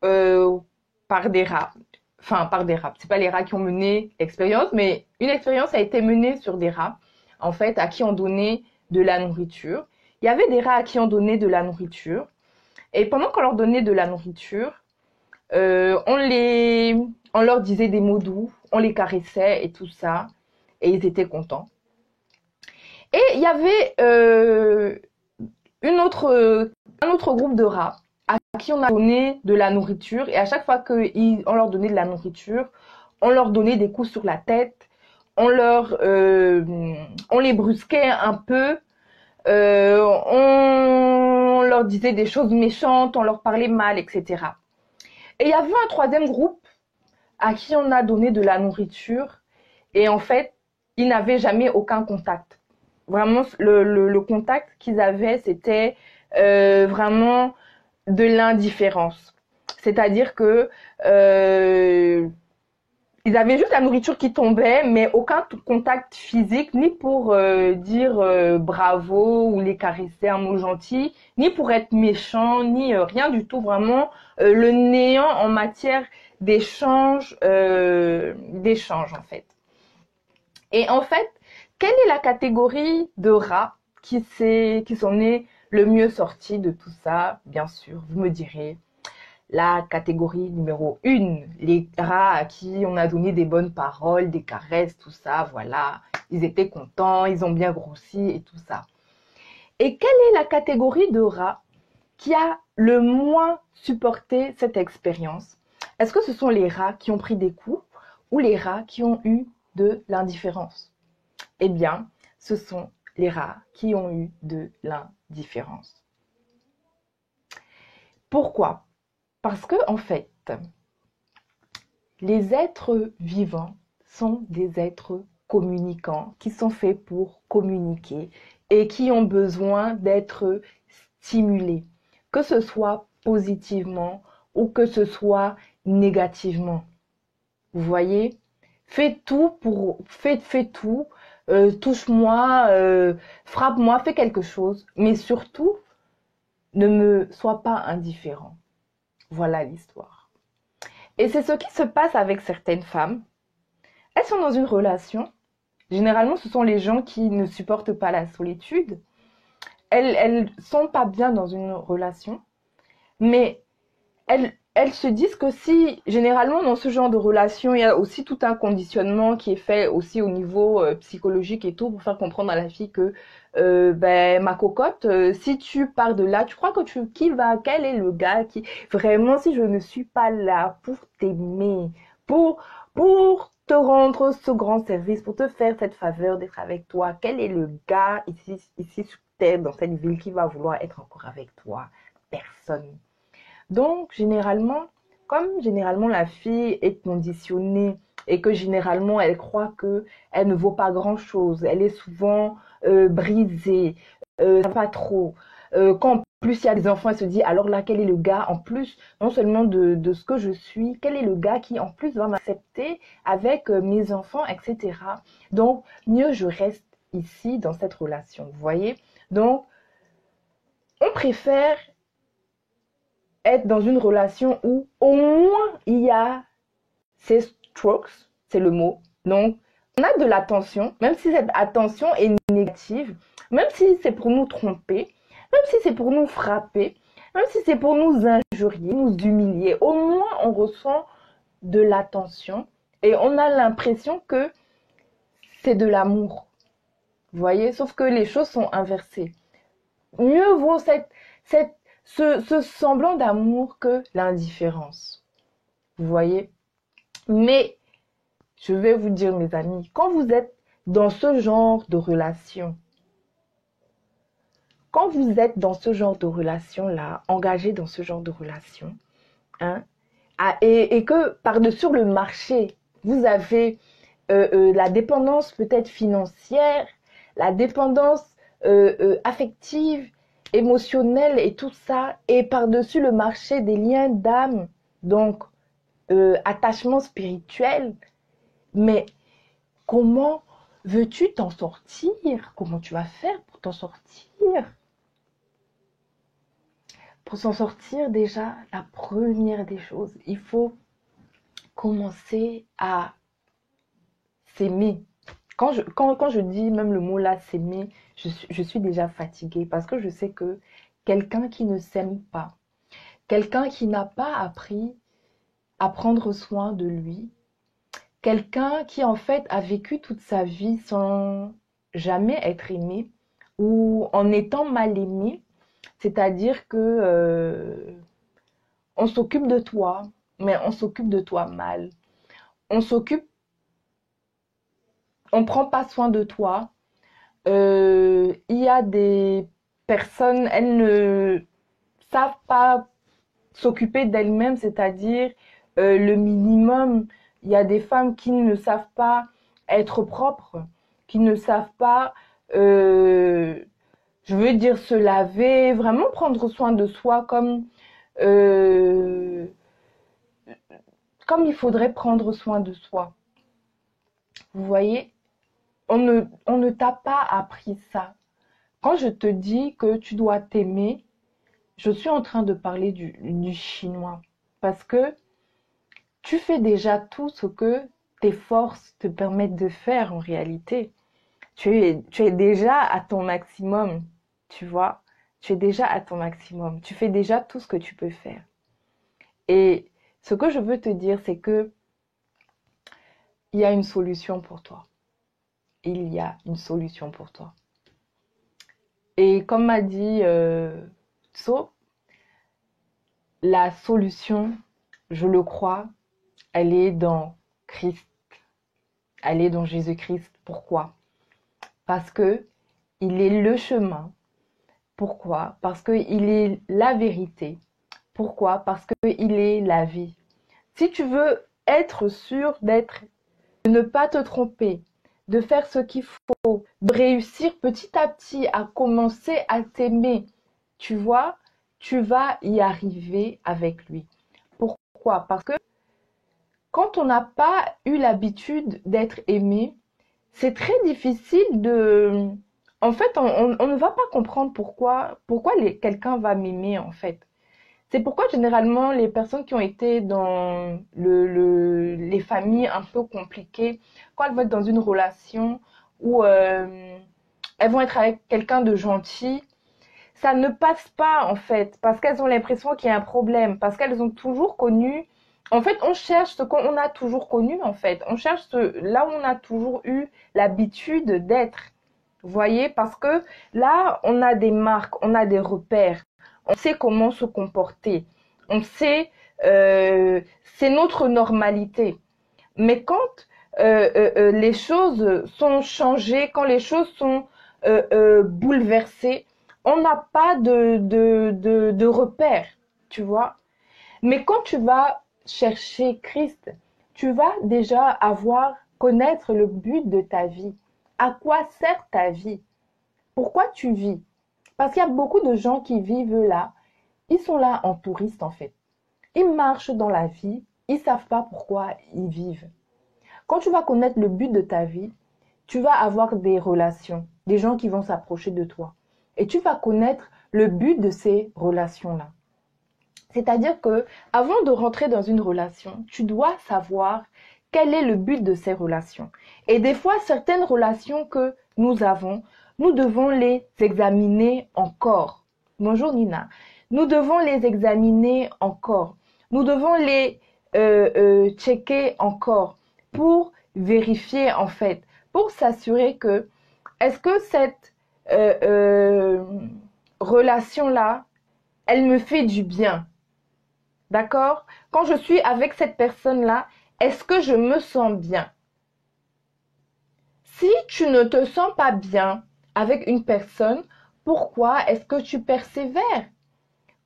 euh, par des rats. Enfin, par des rats. C'est pas les rats qui ont mené l'expérience, mais une expérience a été menée sur des rats, en fait, à qui on donnait de la nourriture. Il y avait des rats à qui on donnait de la nourriture. Et pendant qu'on leur donnait de la nourriture, on leur disait des mots doux, on les caressait et tout ça, et ils étaient contents. Et il y avait un autre groupe de rats à qui on a donné de la nourriture, et à chaque fois qu'on leur donnait de la nourriture, on leur donnait des coups sur la tête, on les brusquait un peu, on leur disait des choses méchantes, on leur parlait mal, etc. Et il y avait un troisième groupe à qui on a donné de la nourriture et en fait, ils n'avaient jamais aucun contact. Vraiment, le contact qu'ils avaient, c'était vraiment de l'indifférence. C'est-à-dire que ils avaient juste la nourriture qui tombait, mais aucun contact physique, ni pour dire bravo ou les caresser un mot gentil, ni pour être méchant, ni rien du tout. Vraiment, le néant en matière d'échange en fait. Et en fait, quelle est la catégorie de rats qui sont nés le mieux sortis de tout ça? Bien sûr, vous me direz, la catégorie numéro 1, les rats à qui on a donné des bonnes paroles, des caresses, tout ça, voilà. Ils étaient contents, ils ont bien grossi et tout ça. Et quelle est la catégorie de rats qui a le moins supporté cette expérience? Est-ce que ce sont les rats qui ont pris des coups ou les rats qui ont eu de l'indifférence? Eh bien, ce sont les rats qui ont eu de l'indifférence. Pourquoi? Parce que, en fait, les êtres vivants sont des êtres communicants qui sont faits pour communiquer et qui ont besoin d'être stimulés, que ce soit positivement ou que ce soit négativement. Vous voyez? Fais tout, touche-moi, frappe-moi, fais quelque chose, mais surtout, ne me sois pas indifférent. Voilà l'histoire. Et c'est ce qui se passe avec certaines femmes. Elles sont dans une relation. Généralement, ce sont les gens qui ne supportent pas la solitude. Elles sont pas bien dans une relation, mais elles se disent que si, généralement, dans ce genre de relation, il y a aussi tout un conditionnement qui est fait aussi au niveau psychologique et tout, pour faire comprendre à la fille que, ben, ma cocotte, si tu pars de là, tu crois que quel est le gars qui, vraiment, si je ne suis pas là pour t'aimer, pour te rendre ce grand service, pour te faire cette faveur d'être avec toi, quel est le gars ici sur terre, dans cette ville, qui va vouloir être encore avec toi? Personne. Donc, généralement la fille est conditionnée et que généralement elle croit que elle ne vaut pas grand-chose, elle est souvent brisée, pas trop. Quand en plus il y a des enfants, elle se dit alors là, quel est le gars en plus, non seulement de ce que je suis, quel est le gars qui en plus va m'accepter avec mes enfants, etc. Donc, mieux je reste ici dans cette relation, vous voyez? Donc, on préfère être dans une relation où au moins il y a ces strokes, c'est le mot. Donc, on a de l'attention, même si cette attention est négative, même si c'est pour nous tromper, même si c'est pour nous frapper, même si c'est pour nous injurier, nous humilier, au moins on ressent de l'attention et on a l'impression que c'est de l'amour. Vous voyez, sauf que les choses sont inversées. Mieux vaut ce semblant d'amour que l'indifférence. Vous voyez? Mais je vais vous dire, mes amis, quand vous êtes dans ce genre de relation, quand vous êtes dans ce genre de relation-là, engagé dans ce genre de relation, hein, et que par-dessus le marché, vous avez la dépendance peut-être financière, la dépendance affective, émotionnelle et tout ça, et par-dessus le marché des liens d'âme, donc attachement spirituel, mais comment veux-tu t'en sortir? Comment tu vas faire pour t'en sortir? Pour s'en sortir, déjà, la première des choses, il faut commencer à s'aimer. Quand je dis même le mot là, s'aimer, je suis déjà fatiguée parce que je sais que quelqu'un qui ne s'aime pas, quelqu'un qui n'a pas appris à prendre soin de lui, quelqu'un qui en fait a vécu toute sa vie sans jamais être aimé ou en étant mal aimé, c'est-à-dire que on s'occupe de toi, mais on s'occupe de toi mal. On s'occupe, on prend pas soin de toi. Il y a des personnes, elles ne savent pas s'occuper d'elles-mêmes, c'est-à-dire le minimum. Il y a des femmes qui ne savent pas être propres, qui ne savent pas, je veux dire, se laver, vraiment prendre soin de soi euh, comme il faudrait prendre soin de soi. Vous voyez, on ne t'a pas appris ça. Quand je te dis que tu dois t'aimer, je suis en train de parler du chinois. Parce que tu fais déjà tout ce que tes forces te permettent de faire en réalité. Tu es déjà à ton maximum, tu vois. Tu es déjà à ton maximum. Tu fais déjà tout ce que tu peux faire. Et ce que je veux te dire, c'est que il y a une solution pour toi. Il y a une solution pour toi. Et comme m'a dit Tso, la solution, je le crois, elle est dans Christ. Elle est dans Jésus-Christ. Pourquoi? Parce que il est le chemin. Pourquoi? Parce qu'il est la vérité. Pourquoi? Parce qu'il est la vie. Si tu veux être sûr de ne pas te tromper, de faire ce qu'il faut, de réussir petit à petit à commencer à t'aimer, tu vois, tu vas y arriver avec lui. Pourquoi? Parce que quand on n'a pas eu l'habitude d'être aimé, c'est très difficile de... En fait, on ne va pas comprendre pourquoi quelqu'un va m'aimer, en fait. C'est pourquoi généralement les personnes qui ont été dans les familles un peu compliquées, quand elles vont être dans une relation où elles vont être avec quelqu'un de gentil, ça ne passe pas en fait, parce qu'elles ont l'impression qu'il y a un problème, parce qu'elles ont toujours connu. En fait, on cherche ce qu'on a toujours connu en fait. On cherche là où on a toujours eu l'habitude d'être. Vous voyez, parce que là, on a des marques, on a des repères. On sait comment se comporter. On sait, c'est notre normalité. Mais quand les choses sont changées, quand les choses sont bouleversées, on n'a pas de repères, tu vois. Mais quand tu vas chercher Christ, tu vas déjà connaître le but de ta vie. À quoi sert ta vie? Pourquoi tu vis? Parce qu'il y a beaucoup de gens qui vivent là. Ils sont là en touriste en fait. Ils marchent dans la vie. Ils ne savent pas pourquoi ils vivent. Quand tu vas connaître le but de ta vie, tu vas avoir des relations, des gens qui vont s'approcher de toi. Et tu vas connaître le but de ces relations-là. C'est-à-dire que avant de rentrer dans une relation, tu dois savoir quel est le but de ces relations. Et des fois, certaines relations que nous avons, nous devons les examiner encore. Bonjour Nina. Nous devons les examiner encore. Nous devons les checker encore pour vérifier en fait, pour s'assurer que est-ce que cette relation-là, elle me fait du bien? D'accord? Quand je suis avec cette personne-là, est-ce que je me sens bien? Si tu ne te sens pas bien avec une personne, pourquoi est-ce que tu persévères?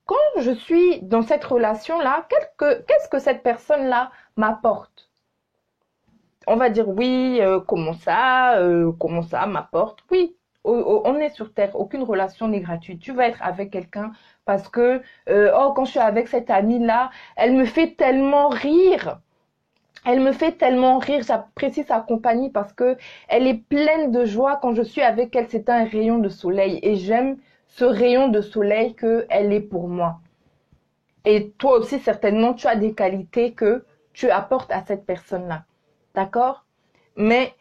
Quand je suis dans cette relation-là, qu'est-ce que cette personne-là m'apporte? On va dire oui, comment ça m'apporte? Oui, on est sur Terre, aucune relation n'est gratuite. Tu vas être avec quelqu'un parce que, quand je suis avec cette amie-là, elle me fait tellement rire. Elle me fait tellement rire, j'apprécie sa compagnie parce que elle est pleine de joie quand je suis avec elle. C'est un rayon de soleil et j'aime ce rayon de soleil qu'elle est pour moi. Et toi aussi, certainement, tu as des qualités que tu apportes à cette personne-là. D'accord? Mais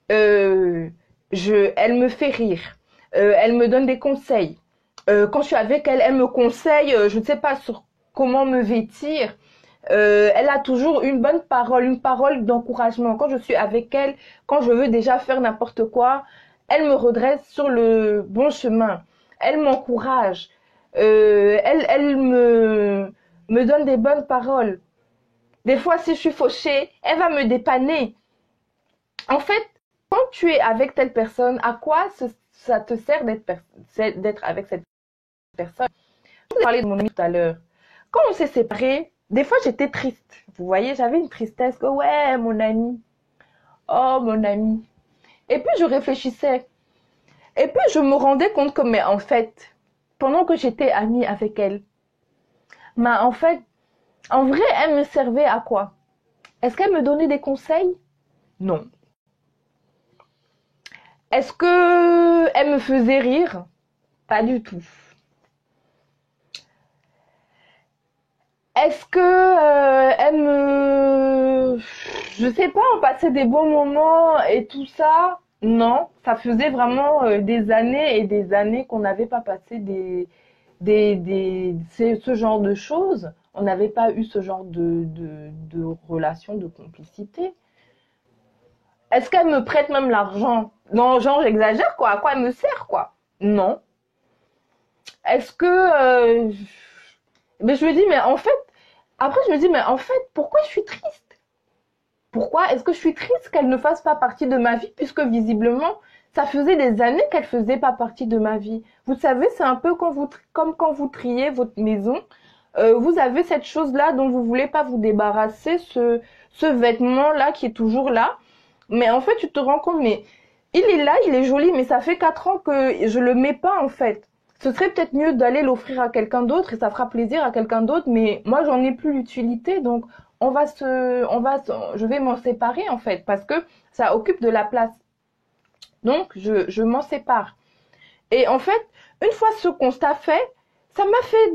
elle me fait rire. Elle me donne des conseils. Quand je suis avec elle, elle me conseille, je ne sais pas sur comment me vêtir. Elle a toujours une bonne parole, une parole d'encouragement. Quand je suis avec elle, quand je veux déjà faire n'importe quoi, elle me redresse sur le bon chemin. Elle m'encourage. Elle me donne des bonnes paroles. Des fois, si je suis fauchée, elle va me dépanner. En fait, quand tu es avec telle personne, à quoi ça te sert d'être avec cette personne? Je vous parlais de mon ami tout à l'heure. Quand on s'est séparés, des fois j'étais triste. Vous voyez, j'avais une tristesse que ouais, mon ami. Oh, mon ami. Et puis je réfléchissais. Et puis je me rendais compte que, mais en fait, pendant que j'étais amie avec elle, mais en fait, en vrai, elle me servait à quoi? Est-ce qu'elle me donnait des conseils? Non. Est-ce que elle me faisait rire? Pas du tout. Est-ce que elle me... Je sais pas, on passait des bons moments et tout ça? Non, ça faisait vraiment des années et des années qu'on n'avait pas passé ce genre de choses. On n'avait pas eu ce genre de relation, de complicité. Est-ce qu'elle me prête même l'argent? Non, genre j'exagère quoi. À quoi elle me sert quoi? Non. Est-ce que... Mais je me dis, mais en fait... Après, je me dis, mais en fait, pourquoi je suis triste? Pourquoi est-ce que je suis triste qu'elle ne fasse pas partie de ma vie, puisque visiblement, ça faisait des années qu'elle faisait pas partie de ma vie. Vous savez, c'est un peu comme quand vous triez votre maison. vous avez cette chose-là dont vous voulez pas vous débarrasser, ce vêtement-là qui est toujours là. Mais en fait, tu te rends compte, mais il est là, il est joli, mais ça fait 4 ans que je le mets pas en fait. Ce serait peut-être mieux d'aller l'offrir à quelqu'un d'autre et ça fera plaisir à quelqu'un d'autre, mais moi j'en ai plus l'utilité, donc je vais m'en séparer en fait, parce que ça occupe de la place. Donc je m'en sépare. Et en fait, une fois ce constat fait, ça m'a fait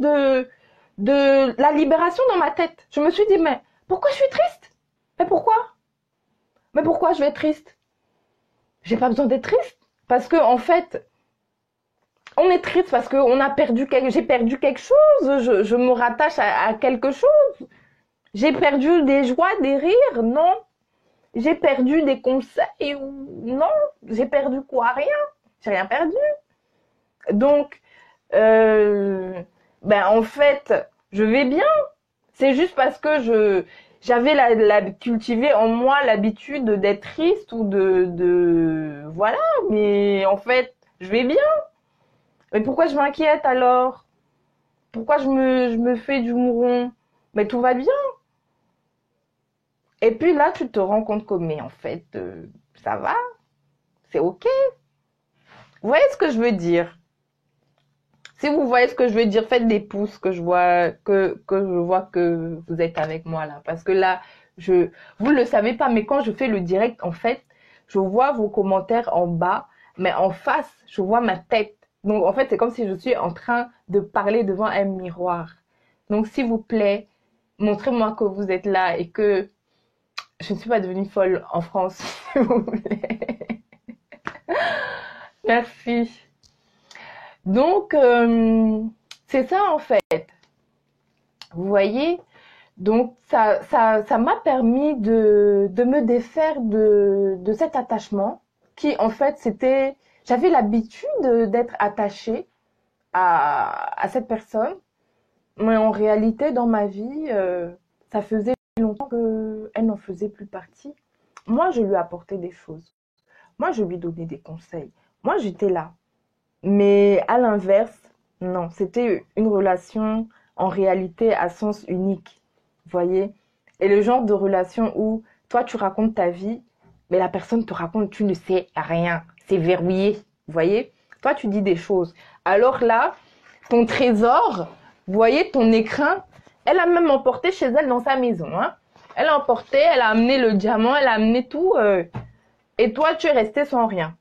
de la libération dans ma tête. Je me suis dit, mais pourquoi je suis triste? Mais pourquoi? Mais pourquoi je vais être triste? J'ai pas besoin d'être triste. Parce que, en fait, on est triste parce que j'ai perdu quelque chose. Je me rattache à quelque chose. J'ai perdu des joies, des rires. Non. J'ai perdu des conseils. Non. J'ai perdu quoi? Rien. J'ai rien perdu. Donc, en fait, je vais bien. C'est juste parce que j'avais cultivé en moi l'habitude d'être triste ou voilà. Mais en fait, je vais bien. Mais pourquoi je m'inquiète alors? Pourquoi je me fais du mouron? Mais tout va bien. Et puis là, tu te rends compte que, mais en fait, ça va. C'est ok. Vous voyez ce que je veux dire? Si vous voyez ce que je veux dire, faites des pouces que je vois que vous êtes avec moi là. Parce que là, vous ne le savez pas, mais quand je fais le direct, en fait, je vois vos commentaires en bas, mais en face, je vois ma tête. Donc, en fait, c'est comme si je suis en train de parler devant un miroir. Donc, s'il vous plaît, montrez-moi que vous êtes là et que je ne suis pas devenue folle en France, s'il vous plaît. Merci. Donc, c'est ça en fait. Vous voyez? Donc, ça m'a permis de me défaire de cet attachement qui, en fait, j'avais l'habitude d'être attachée à cette personne, mais en réalité, dans ma vie, ça faisait longtemps qu'elle n'en faisait plus partie. Moi, je lui apportais des choses. Moi, je lui donnais des conseils. Moi, j'étais là. Mais à l'inverse, non, c'était une relation en réalité à sens unique, vous voyez? Et le genre de relation où toi tu racontes ta vie, mais la personne te raconte tu ne sais rien, c'est verrouillé, vous voyez? Toi tu dis des choses. Alors là, ton trésor, vous voyez, ton écrin, elle a même emporté chez elle dans sa maison, hein? Elle a emporté, elle a amené le diamant, elle a amené tout, et toi tu es resté sans rien.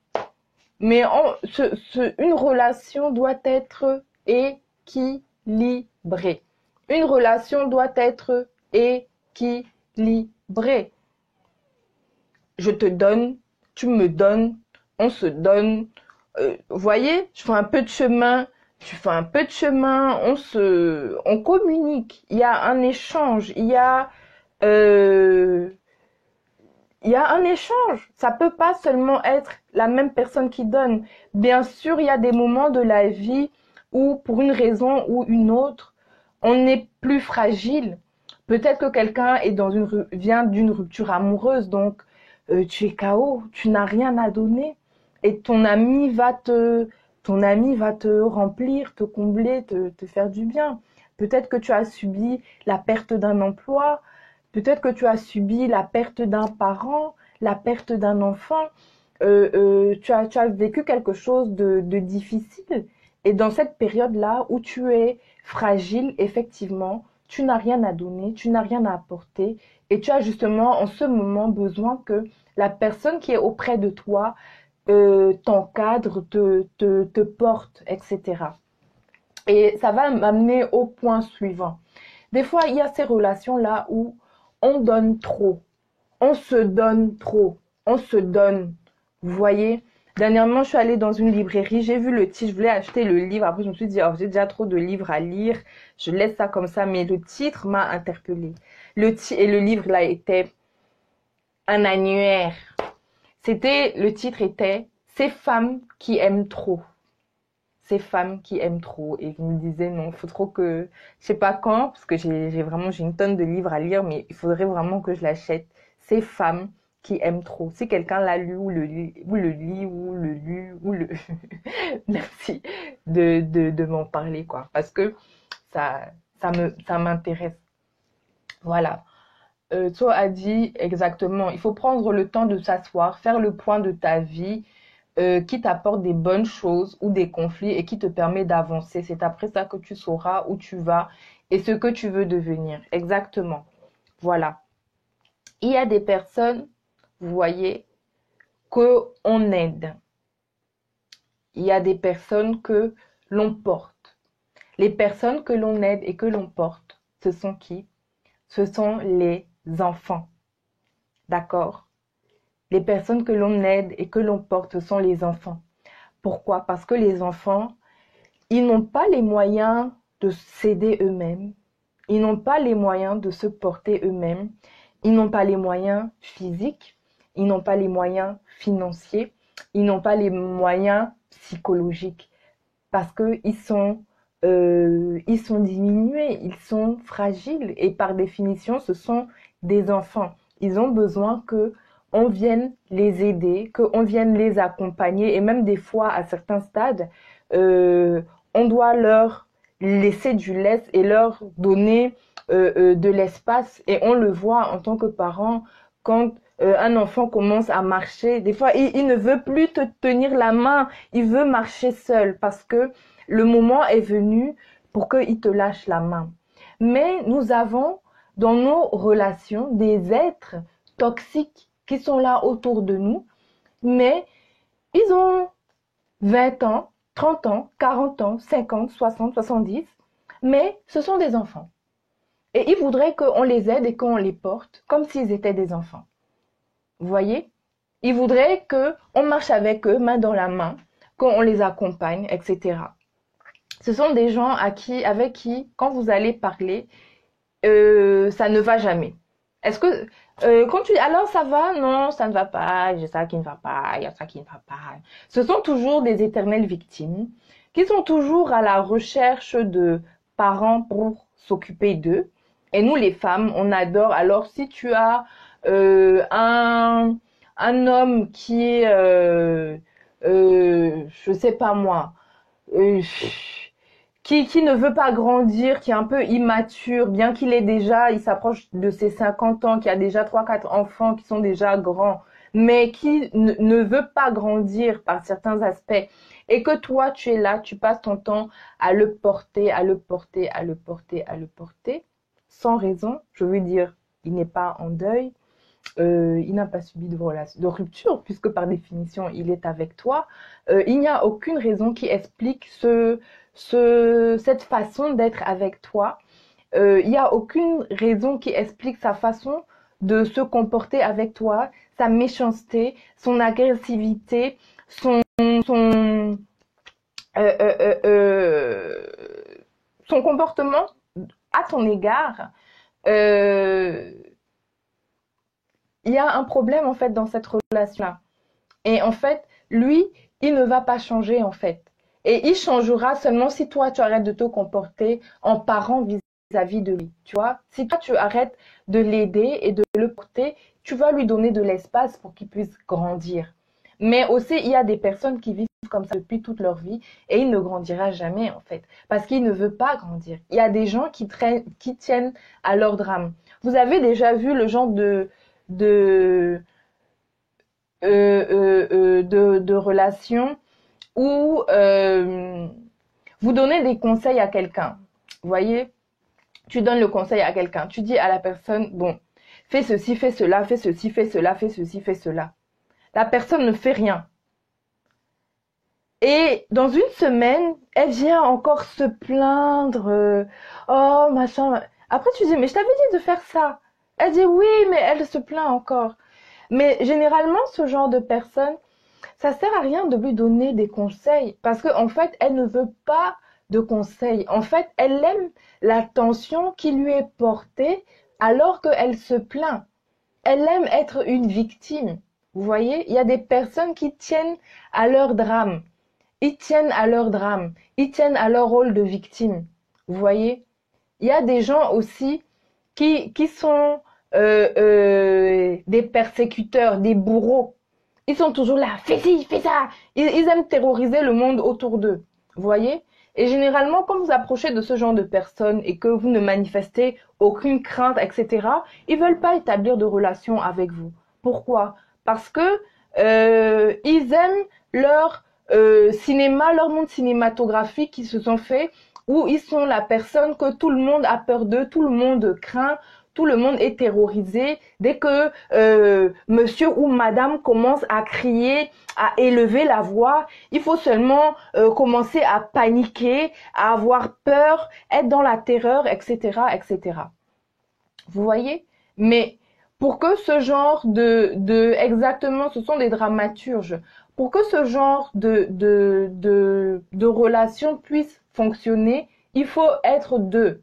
Mais une relation doit être équilibrée. Une relation doit être équilibrée. Je te donne, tu me donnes, on se donne. Vous voyez, je fais un peu de chemin, tu fais un peu de chemin, on communique. Il y a un échange, il y a un échange. Ça peut pas seulement être la même personne qui donne. Bien sûr, il y a des moments de la vie où, pour une raison ou une autre, on est plus fragile. Peut-être que quelqu'un vient d'une rupture amoureuse, donc tu es KO, tu n'as rien à donner, et ton ami va te remplir, te combler, te faire du bien. Peut-être que tu as subi la perte d'un emploi. Peut-être que tu as subi la perte d'un parent, la perte d'un enfant. Tu as vécu quelque chose de difficile. Et dans cette période-là où tu es fragile, effectivement, tu n'as rien à donner, tu n'as rien à apporter. Et tu as justement en ce moment besoin que la personne qui est auprès de toi t'encadre, te porte, etc. Et ça va m'amener au point suivant. Des fois, il y a ces relations-là où on donne trop, on se donne trop, on se donne. Vous voyez? Dernièrement, je suis allée dans une librairie, j'ai vu le titre, je voulais acheter le livre. Après, je me suis dit, oh, j'ai déjà trop de livres à lire, je laisse ça comme ça. Mais le titre m'a interpellée. Et le livre là était un annuaire. Le titre était Ces femmes qui aiment trop. Ces femmes qui aiment trop. Et je me disais, non, il faut trop que, je sais pas quand, parce que j'ai une tonne de livres à lire, mais il faudrait vraiment que je l'achète. Ces femmes qui aiment trop. Si quelqu'un l'a lu ou le lit, merci de m'en parler, quoi. Parce que ça m'intéresse. Voilà. Toi a dit exactement, il faut prendre le temps de s'asseoir, faire le point de ta vie, qui t'apporte des bonnes choses ou des conflits et qui te permet d'avancer. C'est après ça que tu sauras où tu vas et ce que tu veux devenir. Exactement. Voilà. Il y a des personnes, vous voyez, que on aide. Il y a des personnes que l'on porte. Les personnes que l'on aide et que l'on porte, ce sont qui? Ce sont les enfants. D'accord? Les personnes que l'on aide et que l'on porte, ce sont les enfants. Pourquoi? Parce que les enfants, ils n'ont pas les moyens de s'aider eux-mêmes. Ils n'ont pas les moyens de se porter eux-mêmes. Ils n'ont pas les moyens physiques. Ils n'ont pas les moyens financiers. Ils n'ont pas les moyens psychologiques. Parce qu'ils sont diminués, ils sont fragiles. Et par définition, ce sont des enfants. Ils ont besoin que on vienne les aider, qu'on vienne les accompagner. Et même des fois, à certains stades, on doit leur laisser du laisse et leur donner de l'espace. Et on le voit en tant que parent, quand un enfant commence à marcher, des fois, il ne veut plus te tenir la main, il veut marcher seul parce que le moment est venu pour qu'il te lâche la main. Mais nous avons dans nos relations des êtres toxiques qui sont là autour de nous, mais ils ont 20 ans, 30 ans, 40 ans, 50, 60, 70, mais ce sont des enfants. Et ils voudraient qu'on les aide et qu'on les porte comme s'ils étaient des enfants. Vous voyez? Ils voudraient qu'on marche avec eux, main dans la main, qu'on les accompagne, etc. Ce sont des gens avec qui, quand vous allez parler, ça ne va jamais. Est-ce que quand tu dis alors ça va? Non, ça ne va pas, il y a ça qui ne va pas, il y a ça qui ne va pas. Ce sont toujours des éternelles victimes qui sont toujours à la recherche de parents pour s'occuper d'eux. Et nous les femmes, on adore. Alors si tu as un homme qui est je sais pas moi, euh, qui ne veut pas grandir, qui est un peu immature, bien qu'il ait déjà, il s'approche de ses 50 ans, qui a déjà 3, 4 enfants qui sont déjà grands, mais qui ne veut pas grandir par certains aspects, et que toi, tu es là, tu passes ton temps à le porter, à le porter, à le porter, à le porter, sans raison, je veux dire, il n'est pas en deuil, il n'a pas subi de rupture, puisque par définition, il est avec toi. Il n'y a aucune raison qui explique cette façon d'être avec toi. Il n'y a aucune raison qui explique sa façon de se comporter avec toi, sa méchanceté, son agressivité, son, son comportement à ton égard. Il y a un problème en fait dans cette relation-là. Et en fait, lui, il ne va pas changer en fait. Et il changera seulement si toi, tu arrêtes de te comporter en parent vis-à-vis de lui. Tu vois, si toi, tu arrêtes de l'aider et de le porter, tu vas lui donner de l'espace pour qu'il puisse grandir. Mais aussi, il y a des personnes qui vivent comme ça depuis toute leur vie et il ne grandira jamais en fait. Parce qu'il ne veut pas grandir. Il y a des gens qui tiennent à leur drame. Vous avez déjà vu le genre de relations où vous donnez des conseils à quelqu'un. Vous voyez, tu donnes le conseil à quelqu'un. Tu dis à la personne, bon, fais ceci, fais cela, fais ceci, fais cela, fais ceci, fais cela. La personne ne fait rien. Et dans une semaine, elle vient encore se plaindre. Oh, machin. Après, tu dis, mais je t'avais dit de faire ça. Elle dit, oui, mais elle se plaint encore. Mais généralement, ce genre de personne, ça sert à rien de lui donner des conseils parce qu'en fait, elle ne veut pas de conseils. En fait, elle aime l'attention qui lui est portée alors qu'elle se plaint. Elle aime être une victime. Vous voyez, il y a des personnes qui tiennent à leur drame. Ils tiennent à leur drame. Ils tiennent à leur rôle de victime. Vous voyez, il y a des gens aussi qui sont des persécuteurs, des bourreaux. Ils sont toujours là, fais ci, fais ça. Ils aiment terroriser le monde autour d'eux. Vous voyez? Et généralement, quand vous approchez de ce genre de personnes et que vous ne manifestez aucune crainte, etc., ils veulent pas établir de relation avec vous. Pourquoi? Parce que ils aiment leur cinéma, leur monde cinématographique qui se sont faits, où ils sont la personne que tout le monde a peur d'eux, tout le monde craint, tout le monde est terrorisé dès que monsieur ou madame commence à crier, à élever la voix. Il faut seulement commencer à paniquer, à avoir peur, être dans la terreur, etc., etc. Vous voyez? Mais pour que ce genre exactement, ce sont des dramaturges, pour que ce genre de relation puisse fonctionner, il faut être deux.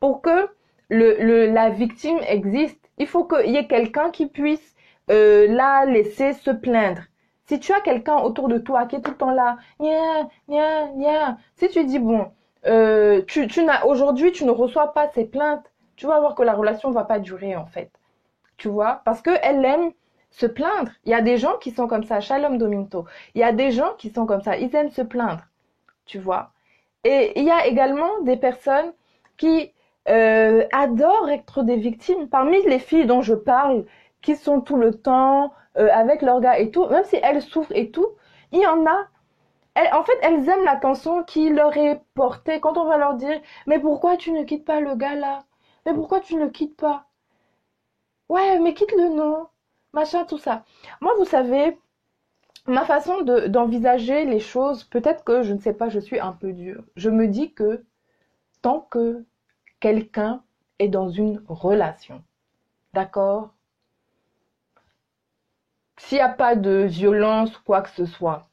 Pour que la victime existe, il faut qu'il y ait quelqu'un qui puisse la laisser se plaindre. Si tu as quelqu'un autour de toi qui est tout le temps là, nia, nia, nia, si tu dis bon, aujourd'hui tu ne reçois pas ces plaintes, tu vas voir que la relation va pas durer en fait. Tu vois, parce que elle aime se plaindre. Il y a des gens qui sont comme ça, Shalom Dominto. Il y a des gens qui sont comme ça, ils aiment se plaindre. Tu vois. Et il y a également des personnes qui adorent être des victimes. Parmi les filles dont je parle, qui sont tout le temps avec leur gars et tout, même si elles souffrent et tout, il y en a. En fait, elles aiment l'attention qui leur est portée quand on va leur dire mais pourquoi tu ne quittes pas le gars là? Mais pourquoi tu ne le quittes pas? Ouais, mais quitte-le non, machin, tout ça. Moi, vous savez, ma façon d'envisager les choses, peut-être que je ne sais pas, je suis un peu dure. Je me dis que tant que quelqu'un est dans une relation, d'accord? S'il n'y a pas de violence, quoi que ce soit,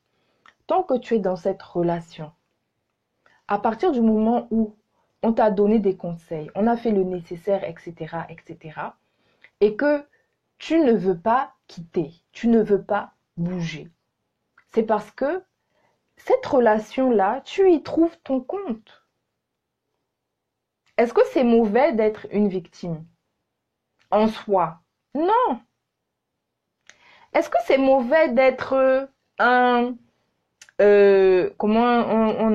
tant que tu es dans cette relation, à partir du moment où on t'a donné des conseils, on a fait le nécessaire, etc., etc., et que tu ne veux pas quitter, tu ne veux pas bouger, c'est parce que cette relation-là, tu y trouves ton compte. Est-ce que c'est mauvais d'être une victime en soi? Non. Est-ce que c'est mauvais d'être un comment on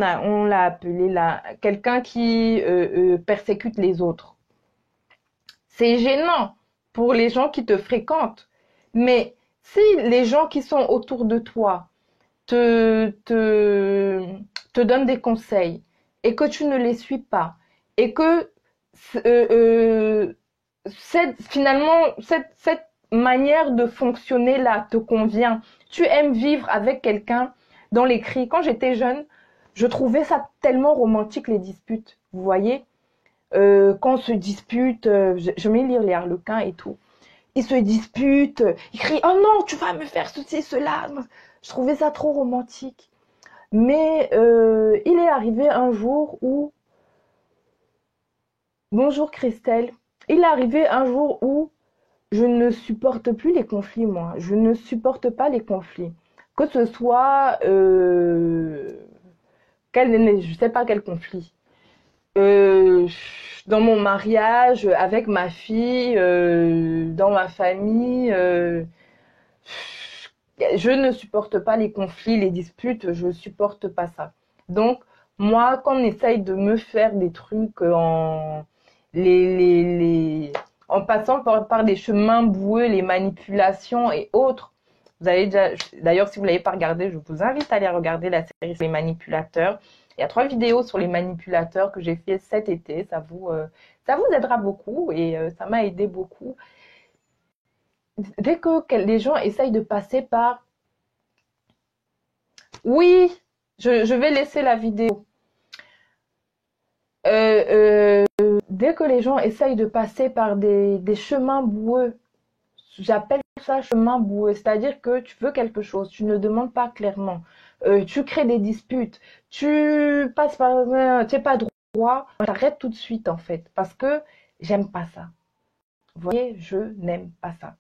l'a appelé là, quelqu'un qui persécute les autres? C'est gênant pour les gens qui te fréquentent. Mais si les gens qui sont autour de toi te, te, te donnent des conseils et que tu ne les suis pas et que finalement cette manière de fonctionner là te convient, tu aimes vivre avec quelqu'un dans les cris. Quand j'étais jeune, je trouvais ça tellement romantique les disputes, vous voyez, quand on se dispute, je vais lire les Harlequins et tout. Ils se disputent, ils crient oh non tu vas me faire ceci cela. Je trouvais ça trop romantique. Mais il est arrivé un jour où bonjour Christelle, il est arrivé un jour où je ne supporte plus les conflits moi. Je ne supporte pas les conflits. Que ce soit je sais pas quel conflit. Euh, Dans mon mariage, avec ma fille, dans ma famille, je ne supporte pas les conflits, les disputes, je supporte pas ça. Donc, moi, quand on essaye de me faire des trucs en passant par des chemins boueux, les manipulations et autres, vous avez déjà, d'ailleurs, si vous l'avez pas regardé, je vous invite à aller regarder la série sur les manipulateurs. Il y a 3 vidéos sur les manipulateurs que j'ai fait cet été. Ça vous aidera beaucoup et ça m'a aidé beaucoup. Dès que les gens essayent de passer par oui, je vais laisser la vidéo. Dès que les gens essayent de passer par des chemins boueux, j'appelle ça chemin boueux, c'est-à-dire que tu veux quelque chose, tu ne demandes pas clairement, tu crées des disputes, tu passes par, tu n'es pas droit, j'arrête tout de suite en fait, parce que j'aime pas ça. Vous voyez, je n'aime pas ça.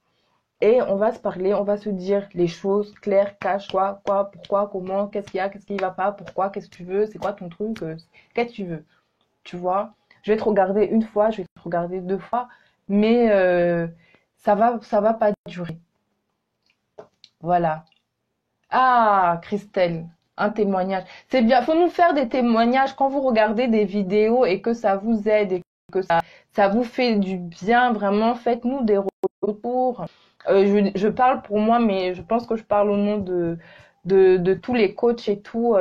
Et on va se parler, on va se dire les choses claires, cash, quoi, pourquoi, comment, qu'est-ce qu'il y a, qu'est-ce qui va pas, pourquoi, qu'est-ce que tu veux, c'est quoi ton truc, qu'est-ce que tu veux, tu vois. Je vais te regarder une fois, je vais te regarder 2 fois, mais ça va pas durer. Voilà. Ah, Christelle. un témoignage. C'est bien, faut nous faire des témoignages quand vous regardez des vidéos et que ça vous aide et que ça vous fait du bien, vraiment, faites-nous des retours. Je parle pour moi, mais je pense que je parle au nom de tous les coachs et tout.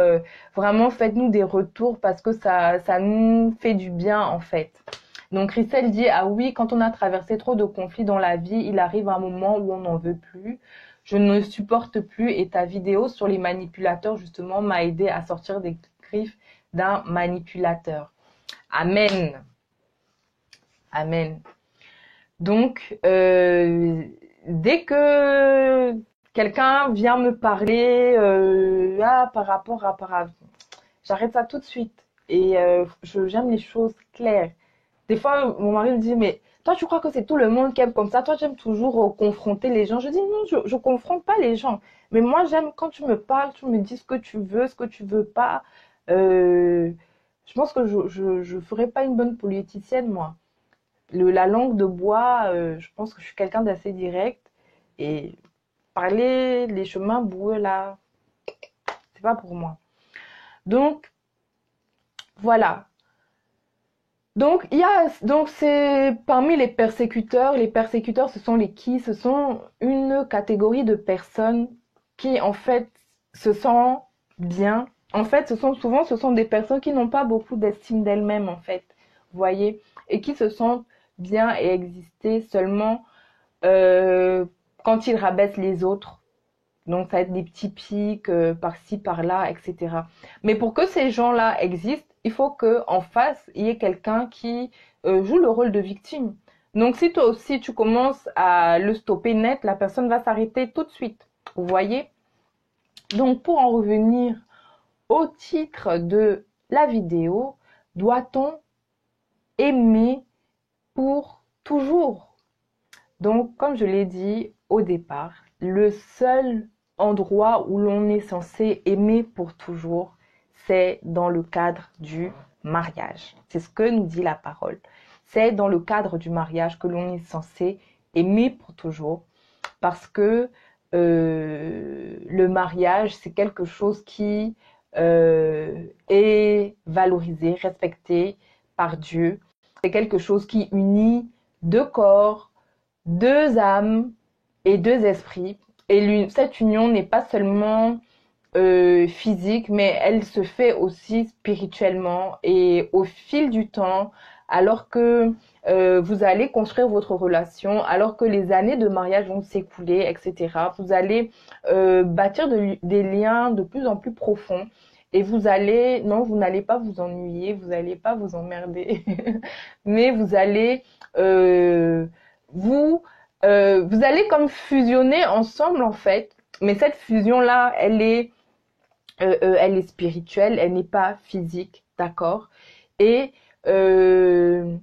Vraiment, faites-nous des retours parce que ça nous fait du bien, en fait. Donc, Christelle dit, ah oui, quand on a traversé trop de conflits dans la vie, il arrive un moment où on n'en veut plus. Je ne supporte plus et ta vidéo sur les manipulateurs, justement, m'a aidé à sortir des griffes d'un manipulateur. Amen. Amen. Donc, dès que quelqu'un vient me parler par rapport à... J'arrête ça tout de suite. Et j'aime les choses claires. Des fois, mon mari me dit, mais toi, tu crois que c'est tout le monde qui aime comme ça? Toi, j'aime toujours confronter les gens. Je dis, non, je confronte pas les gens. Mais moi, j'aime quand tu me parles, tu me dis ce que tu veux, ce que tu veux pas. Euh, je pense que je ferais pas une bonne politicienne, moi. La langue de bois, je pense que je suis quelqu'un d'assez direct. Et parler les chemins boueux, là, c'est pas pour moi. Donc, voilà. Donc c'est parmi les persécuteurs. Les persécuteurs, ce sont les qui? Ce sont une catégorie de personnes qui, en fait, se sentent bien. En fait, ce sont des personnes qui n'ont pas beaucoup d'estime d'elles-mêmes, en fait. Vous voyez? Et qui se sentent bien et exister seulement euh, quand ils rabaissent les autres. Donc, ça va être des petits pics par-ci, par-là, etc. Mais pour que ces gens-là existent, il faut qu'en face, il y ait quelqu'un qui joue le rôle de victime. Donc, si toi aussi, tu commences à le stopper net, la personne va s'arrêter tout de suite. Vous voyez? Donc, pour en revenir au titre de la vidéo, doit-on aimer pour toujours? Donc, comme je l'ai dit au départ, le seul endroit où l'on est censé aimer pour toujours, c'est dans le cadre du mariage. C'est ce que nous dit la parole. C'est dans le cadre du mariage que l'on est censé aimer pour toujours, parce que le mariage, c'est quelque chose qui est valorisé, respecté par Dieu. C'est quelque chose qui unit deux corps, deux âmes et deux esprits. Et cette union n'est pas seulement physique, mais elle se fait aussi spirituellement. Et au fil du temps, alors que vous allez construire votre relation, alors que les années de mariage vont s'écouler, etc., vous allez bâtir des liens de plus en plus profonds. Et non, vous n'allez pas vous ennuyer, vous n'allez pas vous emmerder, mais vous allez euh, vous vous allez comme fusionner ensemble en fait. Mais cette fusion-là, elle est spirituelle, elle n'est pas physique, d'accord? Et euh,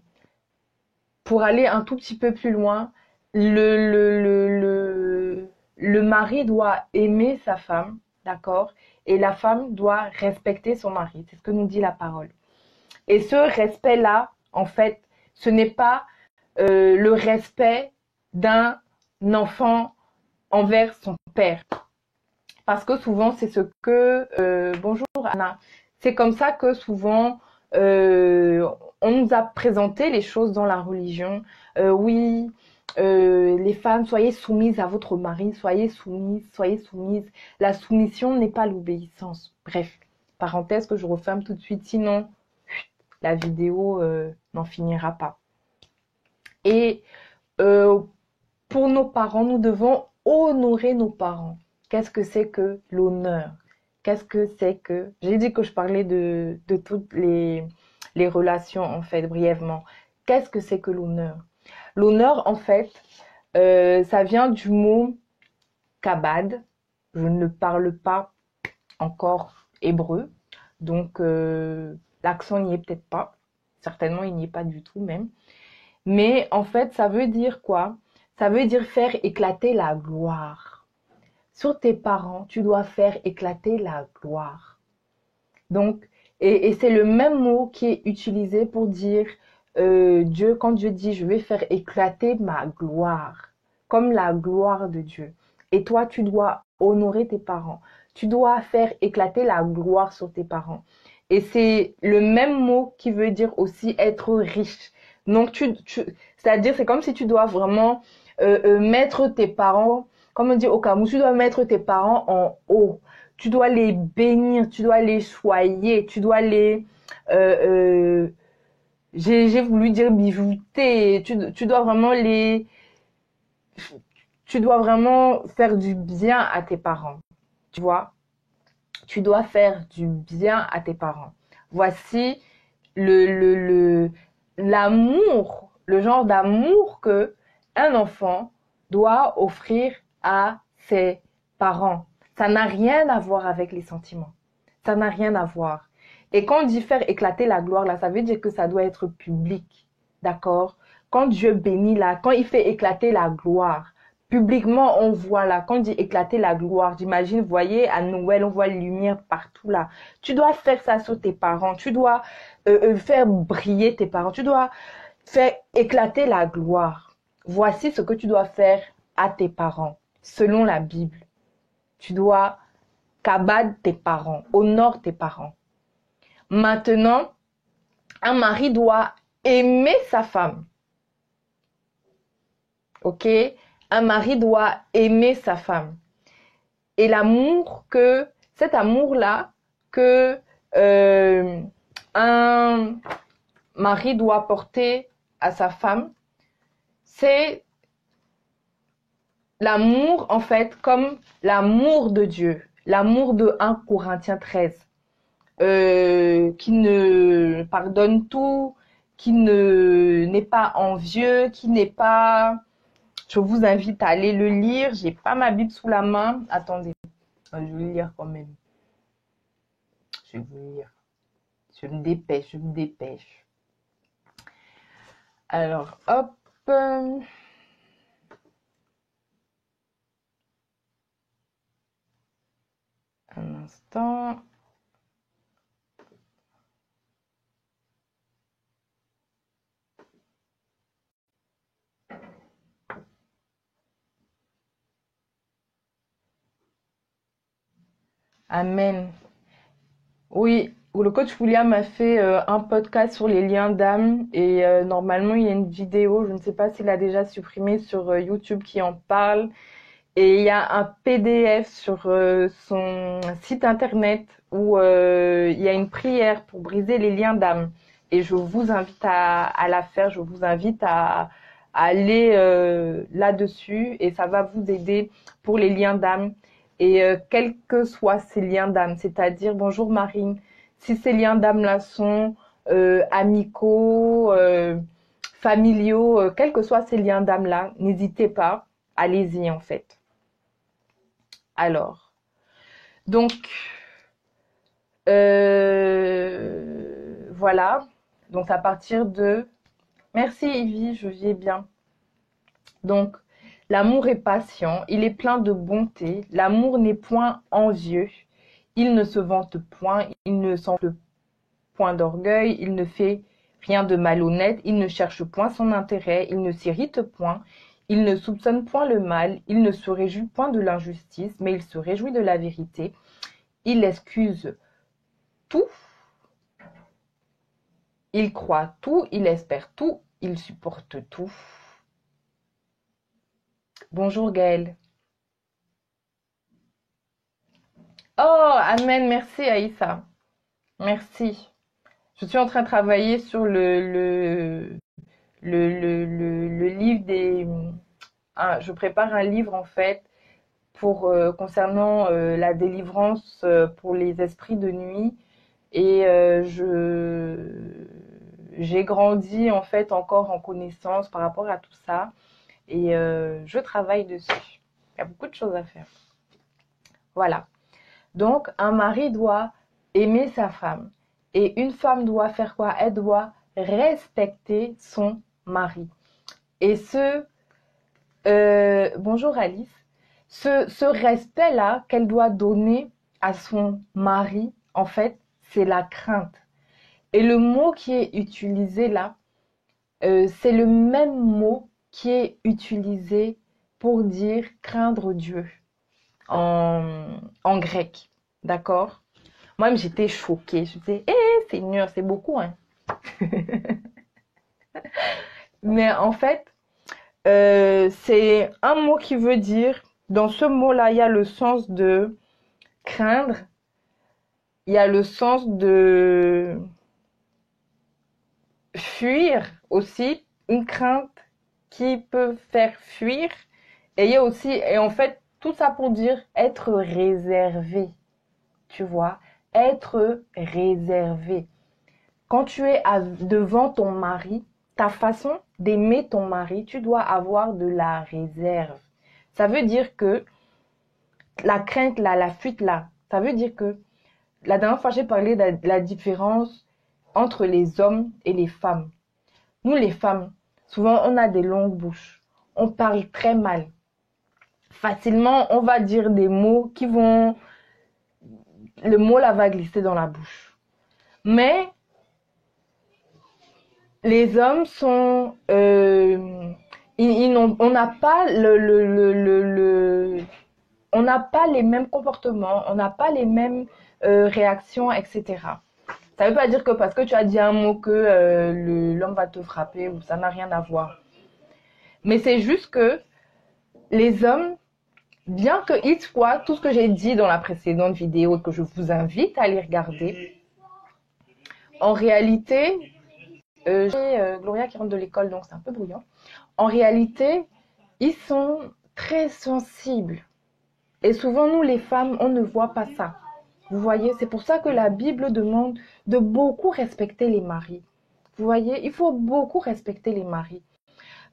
pour aller un tout petit peu plus loin, le mari doit aimer sa femme, d'accord? Et la femme doit respecter son mari. C'est ce que nous dit la parole. Et ce respect-là, en fait, ce n'est pas le respect d'un enfant envers son père. Parce que souvent, c'est ce que... bonjour Anna. C'est comme ça que souvent, euh, on nous a présenté les choses dans la religion. Oui, les femmes, soyez soumises à votre mari, soyez soumises, soyez soumises. La soumission n'est pas l'obéissance. Bref, parenthèse que je referme tout de suite, sinon la vidéo n'en finira pas. Et euh, pour nos parents, nous devons honorer nos parents. Qu'est-ce que c'est que l'honneur? Qu'est-ce que c'est que... J'ai dit que je parlais de toutes les relations, en fait, brièvement. Qu'est-ce que c'est que l'honneur? L'honneur, en fait, ça vient du mot kabad. Je ne parle pas encore hébreu, donc l'accent n'y est peut-être pas. Certainement, il n'y est pas du tout même. Mais en fait, ça veut dire quoi? Ça veut dire faire éclater la gloire. Sur tes parents, tu dois faire éclater la gloire. Donc, et c'est le même mot qui est utilisé pour dire Dieu, quand Dieu dit je vais faire éclater ma gloire, comme la gloire de Dieu. Et toi, tu dois honorer tes parents. Tu dois faire éclater la gloire sur tes parents. Et c'est le même mot qui veut dire aussi être riche. Donc, c'est-à-dire, c'est comme si tu dois vraiment mettre tes parents, comme on dit au Cameroun, tu dois mettre tes parents en haut. Tu dois les bénir, tu dois les choyer, tu dois les... euh, euh, j'ai voulu dire bijouter. Tu dois vraiment les... Tu dois vraiment faire du bien à tes parents. Tu vois? Tu dois faire du bien à tes parents. Voici l'amour, le genre d'amour que un enfant doit offrir à ses parents. Ça n'a rien à voir avec les sentiments. Ça n'a rien à voir. Et quand on dit faire éclater la gloire, là, ça veut dire que ça doit être public. D'accord? Quand Dieu bénit là, quand il fait éclater la gloire, publiquement, on voit là, quand on dit éclater la gloire, j'imagine, vous voyez, à Noël, on voit les lumières partout là. Tu dois faire ça sur tes parents, tu dois faire briller tes parents, tu dois faire éclater la gloire. Voici ce que tu dois faire à tes parents, selon la Bible. Tu dois kabad tes parents, honore tes parents. Maintenant, un mari doit aimer sa femme. Ok? Un mari doit aimer sa femme. Et cet amour-là que un mari doit porter à sa femme, c'est l'amour, en fait, comme l'amour de Dieu, l'amour de 1 Corinthiens 13, qui ne pardonne tout, qui n'est pas envieux, qui n'est pas... Je vous invite à aller le lire. J'ai pas ma Bible sous la main. Attendez, je vais le lire quand même. Je vais vous lire. Je me dépêche. Alors, hop. Un instant. Amen. Oui, le coach William a fait un podcast sur les liens d'âme et normalement il y a une vidéo, je ne sais pas s'il a déjà supprimé sur YouTube qui en parle. Et il y a un PDF sur son site internet où il y a une prière pour briser les liens d'âme. Et je vous invite à la faire, je vous invite à aller là-dessus et ça va vous aider pour les liens d'âme. Et quels que soient ces liens d'âme, c'est-à-dire, bonjour Marine, si ces liens d'âme-là sont amicaux, familiaux, quels que soient ces liens d'âme-là, n'hésitez pas, allez-y en fait. Alors, donc, voilà. Donc, à partir de... Merci Yvi, je vis bien. Donc, l'amour est patient, il est plein de bonté. L'amour n'est point envieux. Il ne se vante point, il ne s'enfle point d'orgueil, il ne fait rien de malhonnête, il ne cherche point son intérêt, il ne s'irrite point, il ne soupçonne point le mal, il ne se réjouit point de l'injustice, mais il se réjouit de la vérité. Il excuse tout, il croit tout, il espère tout, il supporte tout. Bonjour Gaëlle. Oh, amen, merci Aïssa. Merci. Je suis en train de travailler sur le livre des... je prépare un livre en fait pour concernant la délivrance pour les esprits de nuit et j'ai grandi en fait encore en connaissance par rapport à tout ça et je travaille dessus. Il y a beaucoup de choses à faire. Voilà. Donc un mari doit aimer sa femme et une femme doit faire quoi? Elle doit respecter son mari. Et bonjour Alice, ce respect-là qu'elle doit donner à son mari, en fait, c'est la crainte. Et le mot qui est utilisé là, c'est le même mot qui est utilisé pour dire craindre Dieu. en, en grec. D'accord? Moi-même, j'étais choquée. Je me disais, Seigneur, c'est beaucoup, hein. Mais en fait, c'est un mot qui veut dire, dans ce mot-là, il y a le sens de craindre, il y a le sens de fuir aussi, une crainte qui peut faire fuir. Et il y a aussi, et en fait, tout ça pour dire être réservé, tu vois, être réservé. Quand tu es devant ton mari, ta façon d'aimer ton mari, tu dois avoir de la réserve. Ça veut dire que la crainte là, la fuite là, ça veut dire que la dernière fois j'ai parlé de la différence entre les hommes et les femmes. Nous les femmes, souvent on a des longues bouches, on parle très mal. Facilement, on va dire des mots qui vont, le mot là va glisser dans la bouche. Mais les hommes sont, on n'a pas on n'a pas les mêmes comportements, on n'a pas les mêmes réactions, etc. Ça ne veut pas dire que parce que tu as dit un mot que l'homme va te frapper ou ça n'a rien à voir. Mais c'est juste que les hommes, bien qu'ils soient tout ce que j'ai dit dans la précédente vidéo et que je vous invite à aller regarder, en réalité, j'ai Gloria qui rentre de l'école, donc c'est un peu bruyant. En réalité, ils sont très sensibles. Et souvent, nous, les femmes, on ne voit pas ça. Vous voyez, c'est pour ça que la Bible demande de beaucoup respecter les maris. Vous voyez, il faut beaucoup respecter les maris.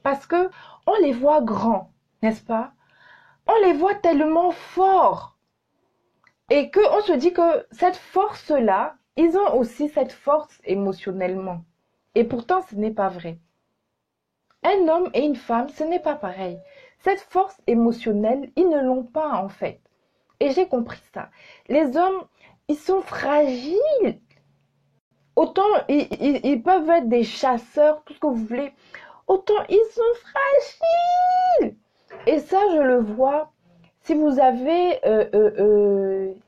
Parce que on les voit grands, n'est-ce pas? On les voit tellement forts. Et qu'on se dit que cette force-là, ils ont aussi cette force émotionnellement. Et pourtant, ce n'est pas vrai. Un homme et une femme, ce n'est pas pareil. Cette force émotionnelle, ils ne l'ont pas en fait. Et j'ai compris ça. Les hommes, ils sont fragiles. Autant ils peuvent être des chasseurs, tout ce que vous voulez. Autant ils sont fragiles. Et ça, je le vois. Si vous avez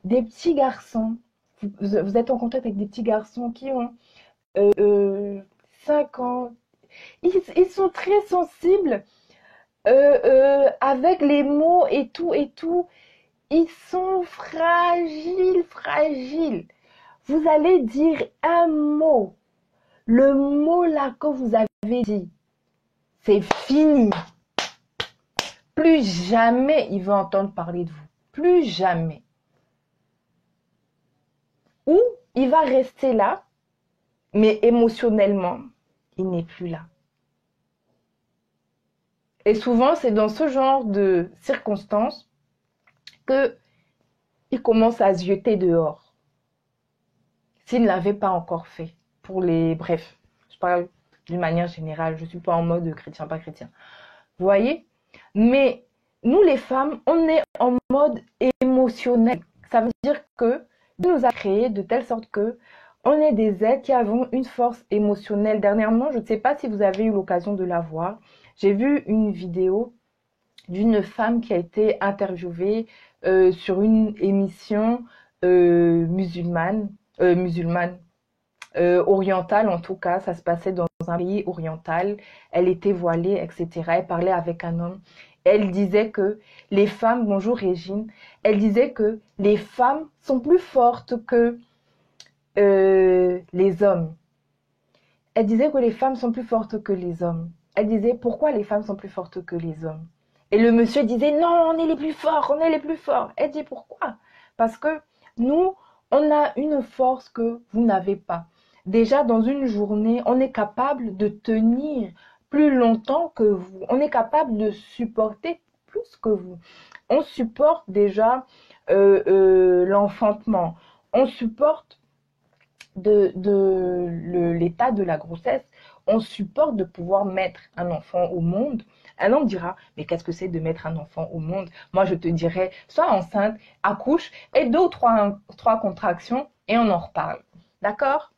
des petits garçons, vous êtes en contact avec des petits garçons qui ont 5 ans, ils sont très sensibles avec les mots et tout et tout. Ils sont fragiles, fragiles. Vous allez dire un mot. Le mot là que vous avez dit, c'est fini. Plus jamais il va entendre parler de vous. Plus jamais. Ou il va rester là, mais émotionnellement, il n'est plus là. Et souvent, c'est dans ce genre de circonstances que il commence à zioter dehors. S'il ne l'avait pas encore fait. Pour les... Bref, je parle d'une manière générale. Je ne suis pas en mode chrétien, pas chrétien. Vous voyez? Mais nous, les femmes, on est en mode émotionnel. Ça veut dire que Dieu nous a créés de telle sorte que on est des êtres qui avons une force émotionnelle. Dernièrement, je ne sais pas si vous avez eu l'occasion de la voir. J'ai vu une vidéo d'une femme qui a été interviewée sur une émission musulmane, orientale en tout cas. Ça se passait dans un pays oriental. Elle était voilée, etc. Elle parlait avec un homme. Elle disait que les femmes, bonjour Régine, elle disait que les femmes sont plus fortes que les hommes. Elle disait que les femmes sont plus fortes que les hommes. Elle disait pourquoi les femmes sont plus fortes que les hommes. Et le monsieur disait non, on est les plus forts, on est les plus forts. Elle dit pourquoi? Parce que nous, on a une force que vous n'avez pas. Déjà dans une journée, on est capable de tenir plus longtemps que vous. On est capable de supporter plus que vous. On supporte déjà l'enfantement. On supporte l'état de la grossesse, on supporte de pouvoir mettre un enfant au monde. Un homme dira, mais qu'est-ce que c'est de mettre un enfant au monde? Moi, je te dirais, sois enceinte, accouche, et 2 ou 3 contractions, et on en reparle. D'accord?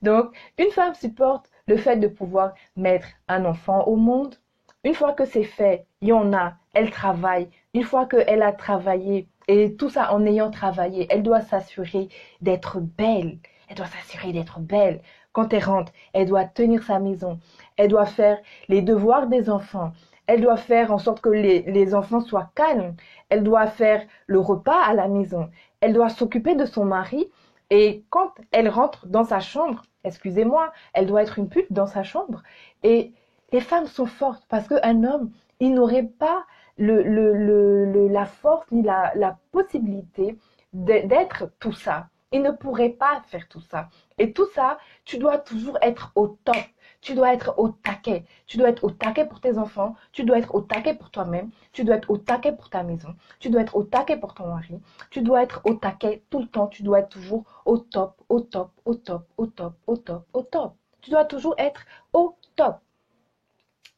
Donc, une femme supporte le fait de pouvoir mettre un enfant au monde. Une fois que c'est fait, il y en a, elle travaille. Une fois qu'elle a travaillé Et tout ça en ayant travaillé. Elle doit s'assurer d'être belle. Elle doit s'assurer d'être belle. Quand elle rentre, elle doit tenir sa maison. Elle doit faire les devoirs des enfants. Elle doit faire en sorte que les enfants soient calmes. Elle doit faire le repas à la maison. Elle doit s'occuper de son mari. Et quand elle rentre dans sa chambre, excusez-moi, elle doit être une pute dans sa chambre. Et les femmes sont fortes parce qu'un homme, il n'aurait pas la force ni la possibilité d'être tout ça. Il ne pourrait pas faire tout ça. Et tout ça, tu dois toujours être au top. Tu dois être au taquet. Tu dois être au taquet pour tes enfants. Tu dois être au taquet pour toi-même. Tu dois être au taquet pour ta maison. Tu dois être au taquet pour ton mari. Tu dois être au taquet tout le temps. Tu dois être toujours au top, au top, au top, au top, au top, au top. Tu dois toujours être au top.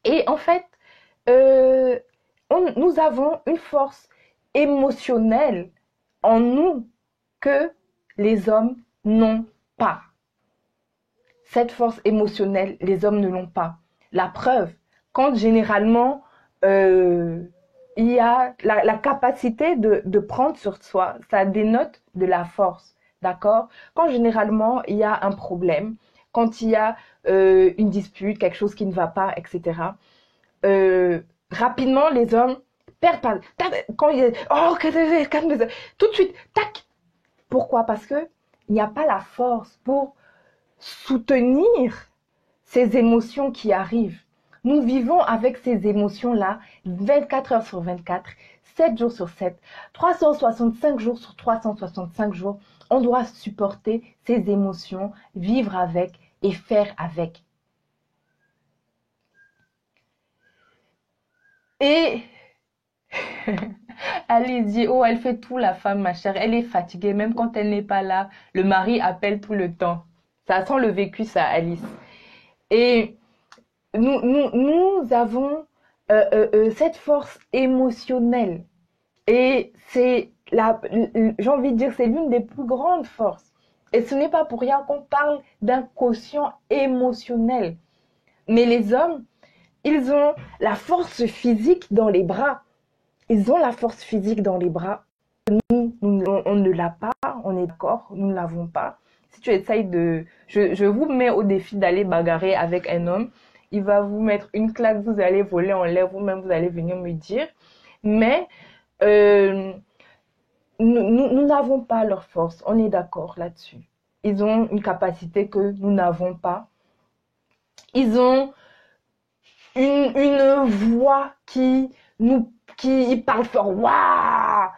Et en fait, euh, nous avons une force émotionnelle en nous que les hommes n'ont pas. Cette force émotionnelle, les hommes ne l'ont pas. La preuve, quand généralement il y a la capacité de prendre sur soi, ça dénote de la force, d'accord? Quand généralement il y a un problème, quand il y a une dispute, quelque chose qui ne va pas, etc. Rapidement, les hommes perdent pas. Quand il y a, oh, calme, tout de suite, tac. Pourquoi? Parce que il n'y a pas la force pour soutenir ces émotions qui arrivent. Nous vivons avec ces émotions-là 24 heures sur 24, 7 jours sur 7, 365 jours sur 365 jours. On doit supporter ces émotions, vivre avec et faire avec. Et Alice dit, oh, elle fait tout, la femme, ma chère. Elle est fatiguée, même quand elle n'est pas là. Le mari appelle tout le temps. Ça sent le vécu, ça, Alice. Et nous avons cette force émotionnelle. Et j'ai envie de dire, c'est l'une des plus grandes forces. Et ce n'est pas pour rien qu'on parle d'un quotient émotionnel. Mais les hommes, ils ont la force physique dans les bras. Ils ont la force physique dans les bras. On ne l'a pas, on est d'accord, nous ne l'avons pas. Si tu essayes de... Je vous mets au défi d'aller bagarrer avec un homme. Il va vous mettre une claque, vous allez voler en l'air, vous-même, vous allez venir me dire. Mais nous n'avons pas leur force, on est d'accord là-dessus. Ils ont une capacité que nous n'avons pas. Ils ont une voix qui parle fort. Waouh!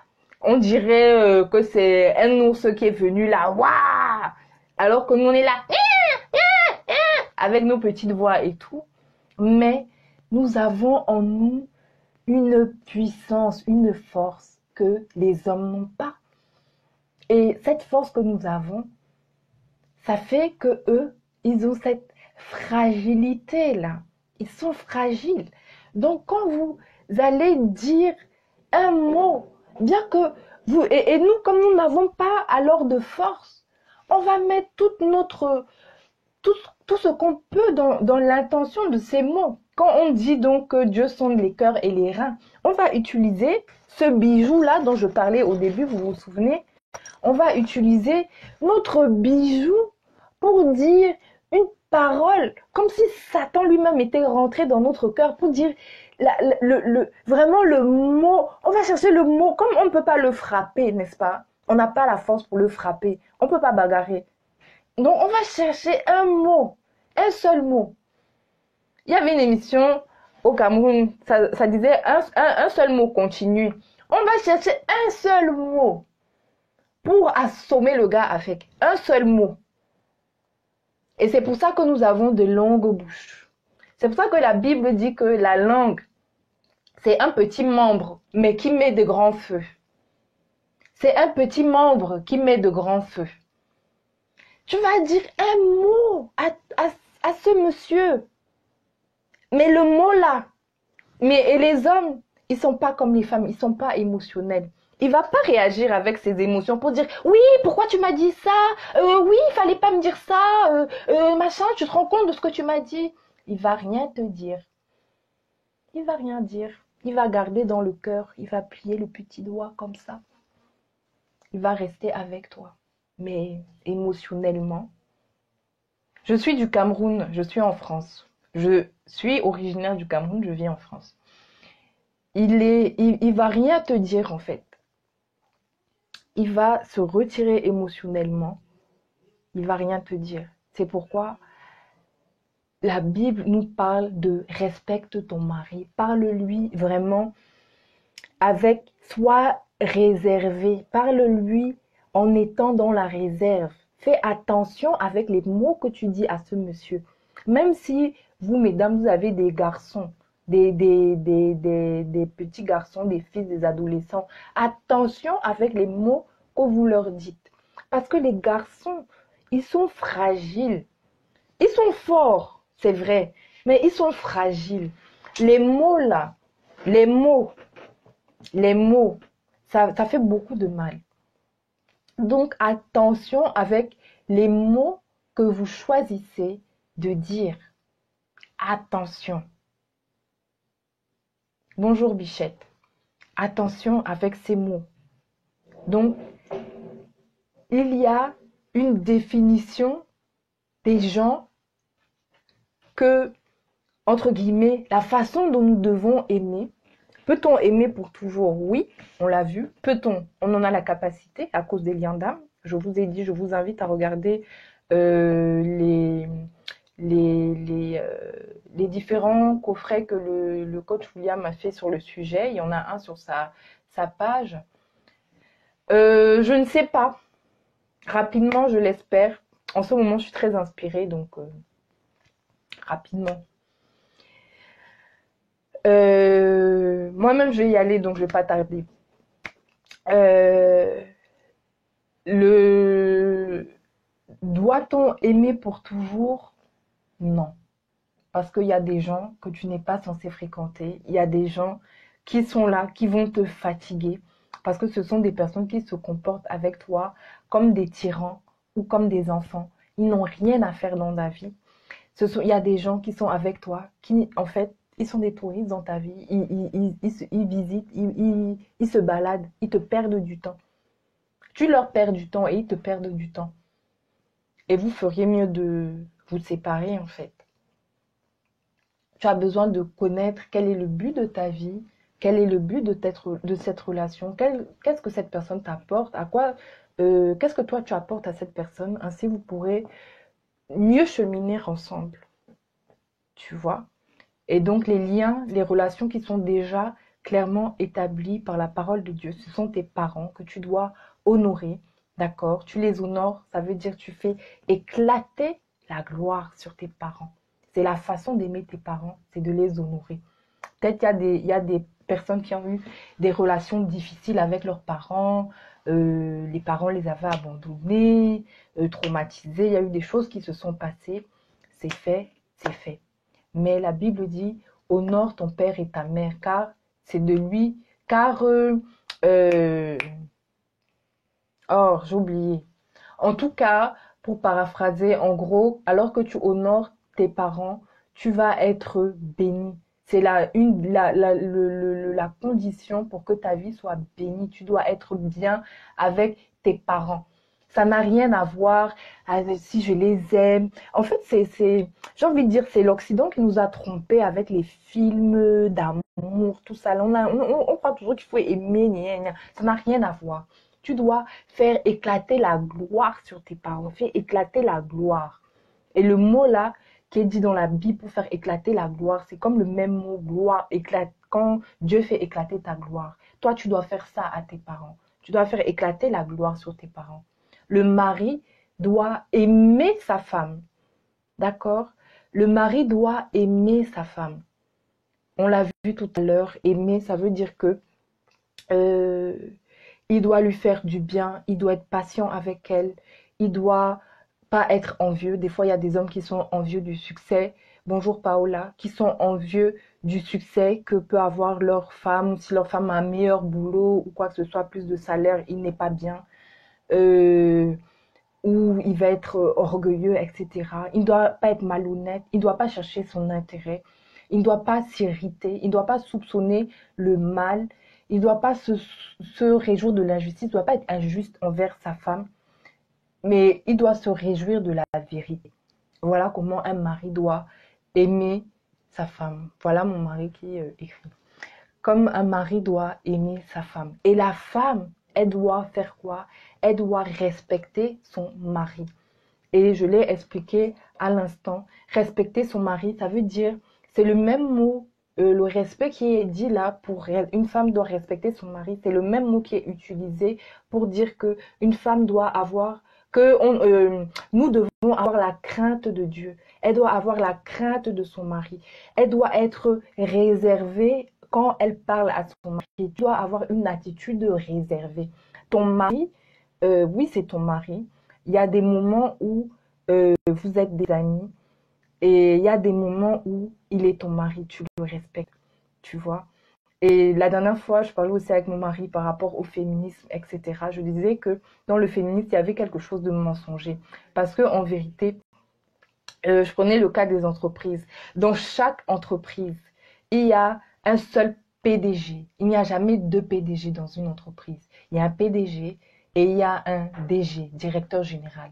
On dirait que c'est un ours qui est venu là. Waouh! Alors que nous, on est là. Avec nos petites voix et tout. Mais nous avons en nous une puissance, une force que les hommes n'ont pas. Et cette force que nous avons, ça fait que eux, ils ont cette fragilité-là. Ils sont fragiles. Donc, quand vous allez dire un mot, bien que vous... Et nous, comme nous n'avons pas alors de force, on va mettre toute notre... Tout ce qu'on peut dans l'intention de ces mots. Quand on dit donc que Dieu sonde les cœurs et les reins, on va utiliser ce bijou-là dont je parlais au début, vous vous souvenez? On va utiliser notre bijou pour dire une parole, comme si Satan lui-même était rentré dans notre cœur pour dire vraiment le mot. On va chercher le mot, comme on ne peut pas le frapper, n'est-ce pas? On n'a pas la force pour le frapper. On ne peut pas bagarrer. Donc, on va chercher un mot, un seul mot. Il y avait une émission au Cameroun, ça disait un seul mot continu. On va chercher un seul mot pour assommer le gars avec un seul mot. Et c'est pour ça que nous avons de longues bouches. C'est pour ça que la Bible dit que la langue, c'est un petit membre, mais qui met de grands feux. C'est un petit membre qui met de grands feux. Tu vas dire un mot à ce monsieur. Mais le mot là, et les hommes, ils sont pas comme les femmes, ils sont pas émotionnels. Il va pas réagir avec ses émotions pour dire oui, pourquoi tu m'as dit ça, oui, il fallait pas me dire ça, machin, tu te rends compte de ce que tu m'as dit. Il va rien te dire. Il va rien dire. Il va garder dans le cœur, il va plier le petit doigt comme ça. il va rester avec toi. Mais émotionnellement, je suis du Cameroun, je suis en France. Je suis originaire du Cameroun, je vis en France. Il va rien te dire en fait. Il va se retirer émotionnellement. Il va rien te dire. C'est pourquoi la Bible nous parle de respecte ton mari. Parle-lui vraiment avec, sois réservé. Parle-lui en étant dans la réserve. Fais attention avec les mots que tu dis à ce monsieur. Même si vous, mesdames, vous avez des garçons, des petits garçons, des fils, des adolescents, attention avec les mots que vous leur dites. Parce que les garçons, ils sont fragiles. Ils sont forts, c'est vrai, mais ils sont fragiles. Les mots là, les mots, les mots, ça fait beaucoup de mal. Donc attention avec les mots que vous choisissez de dire. Attention. Bonjour Bichette. Attention avec ces mots. Donc, il y a une définition des gens que, entre guillemets, la façon dont nous devons aimer. Peut-on aimer pour toujours? Oui, on l'a vu. Peut-on? On en a la capacité à cause des liens d'âme. Je vous ai dit, je vous invite à regarder les différents coffrets que le coach William a fait sur le sujet. Il y en a un sur sa page. Je ne sais pas. Rapidement, je l'espère. En ce moment, je suis très inspirée, donc rapidement. Moi-même, je vais y aller, donc je ne vais pas tarder. Doit-on aimer pour toujours? Non. Parce qu'il y a des gens que tu n'es pas censé fréquenter. Il y a des gens qui sont là, qui vont te fatiguer. Parce que ce sont des personnes qui se comportent avec toi comme des tyrans ou comme des enfants. Ils n'ont rien à faire dans ta vie. Il y a des gens qui sont avec toi, qui en fait, ils sont des touristes dans ta vie. Ils visitent, ils se baladent, ils te perdent du temps. Tu leur perds du temps et ils te perdent du temps. Et vous feriez mieux de vous séparer en fait. Tu as besoin de connaître quel est le but de ta vie, quel est le but de cette relation, qu'est-ce que cette personne t'apporte, qu'est-ce que toi tu apportes à cette personne, ainsi vous pourrez mieux cheminer ensemble. Tu vois? Et donc les liens, les relations qui sont déjà clairement établies par la parole de Dieu, ce sont tes parents que tu dois honorer, d'accord? Tu les honores, ça veut dire tu fais éclater la gloire sur tes parents. C'est la façon d'aimer tes parents, c'est de les honorer. Peut-être qu'il y a des personnes qui ont eu des relations difficiles avec leurs parents, les parents les avaient abandonnés, traumatisés, il y a eu des choses qui se sont passées. C'est fait, c'est fait. Mais la Bible dit, honore ton père et ta mère, car c'est de lui, oh, j'ai oublié. En tout cas, pour paraphraser, en gros, alors que tu honores tes parents, tu vas être béni. C'est la condition pour que ta vie soit bénie. Tu dois être bien avec tes parents. Ça n'a rien à voir avec si je les aime. En fait, j'ai envie de dire, c'est l'Occident qui nous a trompés avec les films d'amour, tout ça. On croit toujours qu'il faut aimer, gna, gna. Ça n'a rien à voir. Tu dois faire éclater la gloire sur tes parents. Fais éclater la gloire. Et le mot là, qui est dit dans la Bible pour faire éclater la gloire, c'est comme le même mot gloire, quand Dieu fait éclater ta gloire. Toi, tu dois faire ça à tes parents. Tu dois faire éclater la gloire sur tes parents. Le mari doit aimer sa femme. D'accord? Le mari doit aimer sa femme. On l'a vu tout à l'heure, aimer, ça veut dire que il doit lui faire du bien, il doit être patient avec elle, il doit pas être envieux. Des fois, il y a des hommes qui sont envieux du succès. Bonjour Paola, qui sont envieux du succès que peut avoir leur femme, ou si leur femme a un meilleur boulot ou quoi que ce soit, plus de salaire, il n'est pas bien. Ou il va être orgueilleux, etc. Il ne doit pas être malhonnête, il ne doit pas chercher son intérêt, il ne doit pas s'irriter, il ne doit pas soupçonner le mal, Il ne doit pas se réjouir de l'injustice, il ne doit pas être injuste envers sa femme, mais il doit se réjouir de la vérité. Voilà comment un mari doit aimer sa femme. Voilà mon mari qui écrit. Comme un mari doit aimer sa femme. Et la femme, elle doit faire quoi? Elle doit respecter son mari. Et je l'ai expliqué à l'instant. Respecter son mari, ça veut dire, c'est le même mot, le respect qui est dit là pour une femme doit respecter son mari. C'est le même mot qui est utilisé pour dire que une femme doit avoir, nous devons avoir la crainte de Dieu. Elle doit avoir la crainte de son mari. Elle doit être réservée quand elle parle à son mari. Tu dois avoir une attitude réservée. Ton mari, oui, c'est ton mari. Il y a des moments où vous êtes des amis et il y a des moments où il est ton mari, tu le respectes, tu vois. Et la dernière fois, je parlais aussi avec mon mari par rapport au féminisme, etc. Je disais que dans le féminisme, il y avait quelque chose de mensonger. Parce que en vérité, je prenais le cas des entreprises. Dans chaque entreprise, il y a un seul PDG. Il n'y a jamais deux PDG dans une entreprise. Il y a un PDG et il y a un DG, directeur général.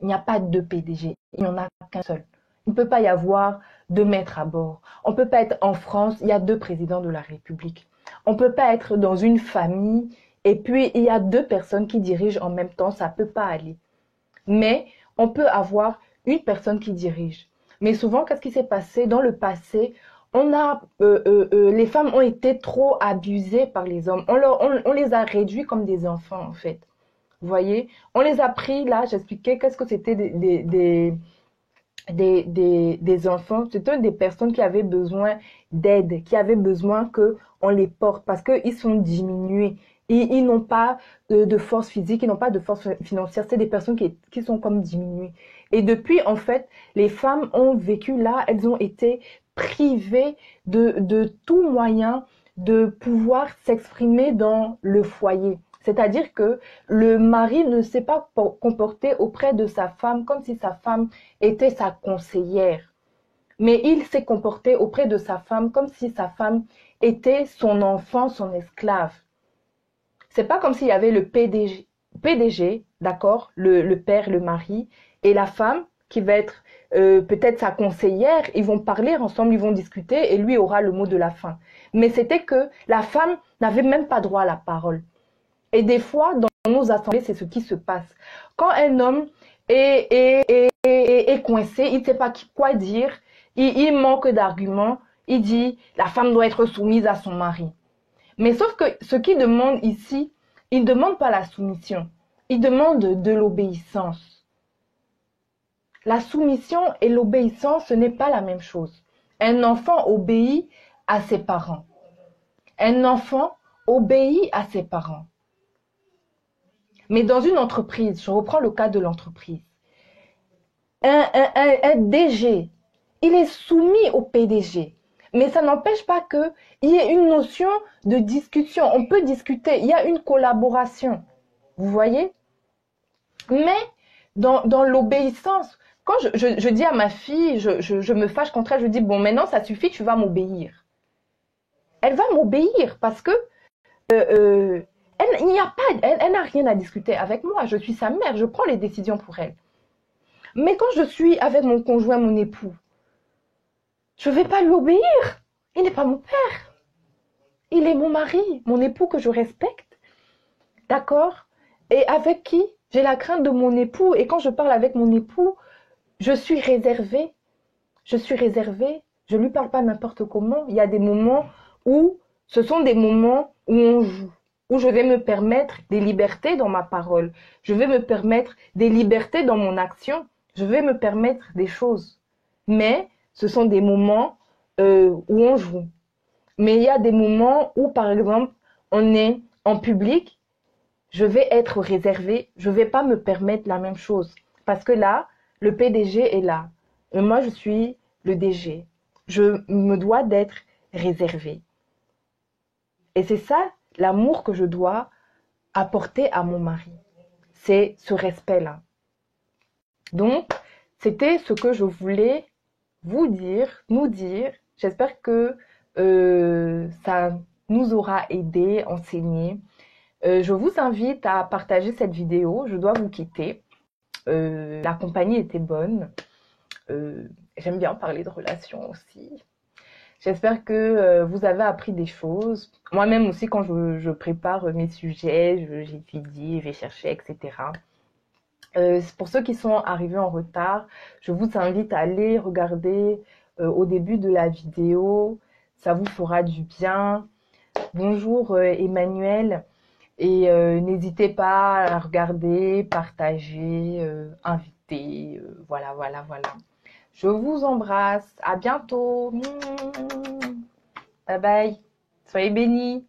Il n'y a pas deux PDG, il n'y en a qu'un seul. Il ne peut pas y avoir deux maîtres à bord. On ne peut pas être en France, il y a deux présidents de la République. On ne peut pas être dans une famille et puis il y a deux personnes qui dirigent en même temps, ça ne peut pas aller. Mais on peut avoir une personne qui dirige. Mais souvent, qu'est-ce qui s'est passé dans le passé? Les femmes ont été trop abusées par les hommes. On les a réduits comme des enfants, en fait. Vous voyez? On les a pris, là, j'expliquais qu'est-ce que c'était des enfants. C'était des personnes qui avaient besoin d'aide, qui avaient besoin qu'on les porte parce qu'ils sont diminués. Ils n'ont pas de force physique, ils n'ont pas de force financière. C'est des personnes qui sont comme diminuées. Et depuis, en fait, les femmes ont vécu là, elles ont été privées de tout moyen de pouvoir s'exprimer dans le foyer. C'est-à-dire que le mari ne s'est pas comporté auprès de sa femme comme si sa femme était sa conseillère. Mais il s'est comporté auprès de sa femme comme si sa femme était son enfant, son esclave. C'est pas comme s'il y avait le PDG, d'accord, le père, le mari, et la femme qui va être peut-être sa conseillère. Ils vont parler ensemble, ils vont discuter, et lui aura le mot de la fin. Mais c'était que la femme n'avait même pas droit à la parole. Et des fois, dans nos assemblées, c'est ce qui se passe. Quand un homme est coincé, il ne sait pas quoi dire, il manque d'arguments, il dit la femme doit être soumise à son mari. Mais sauf que ce qu'il demande ici, il ne demande pas la soumission, il demande de l'obéissance. La soumission et l'obéissance, ce n'est pas la même chose. Un enfant obéit à ses parents. Un enfant obéit à ses parents. Mais dans une entreprise, je reprends le cas de l'entreprise, un DG, il est soumis au PDG. Mais ça n'empêche pas qu'il y ait une notion de discussion. On peut discuter, il y a une collaboration. Vous voyez? Mais dans l'obéissance, quand je dis à ma fille, je me fâche contre elle, je dis, bon, maintenant ça suffit, tu vas m'obéir. Elle va m'obéir parce que elle n'a rien à discuter avec moi. Je suis sa mère, je prends les décisions pour elle. Mais quand je suis avec mon conjoint, mon époux, je ne vais pas lui obéir. Il n'est pas mon père. Il est mon mari, mon époux que je respecte. D'accord? Et avec qui? J'ai la crainte de mon époux. Et quand je parle avec mon époux, je suis réservée. Je suis réservée. Je ne lui parle pas n'importe comment. Il y a des moments où ce sont des moments où on joue, où je vais me permettre des libertés dans ma parole. Je vais me permettre des libertés dans mon action. Je vais me permettre des choses. Mais ce sont des moments où on joue. Mais il y a des moments où, par exemple, on est en public, je vais être réservée, je ne vais pas me permettre la même chose. Parce que là, le PDG est là. Et moi, je suis le DG. Je me dois d'être réservée. Et c'est ça, l'amour que je dois apporter à mon mari. C'est ce respect-là. Donc, c'était ce que je voulais vous dire, nous dire. J'espère que ça nous aura aidé, enseigné. Je vous invite à partager cette vidéo. Je dois vous quitter. La compagnie était bonne. J'aime bien parler de relations aussi. J'espère que vous avez appris des choses. Moi-même aussi, quand je prépare mes sujets, j'étudie, je vais chercher, etc. Pour ceux qui sont arrivés en retard, je vous invite à aller regarder au début de la vidéo. Ça vous fera du bien. Bonjour Emmanuel. Et n'hésitez pas à regarder, partager, inviter. Voilà, voilà, voilà. Je vous embrasse. À bientôt. Bye bye. Soyez bénis.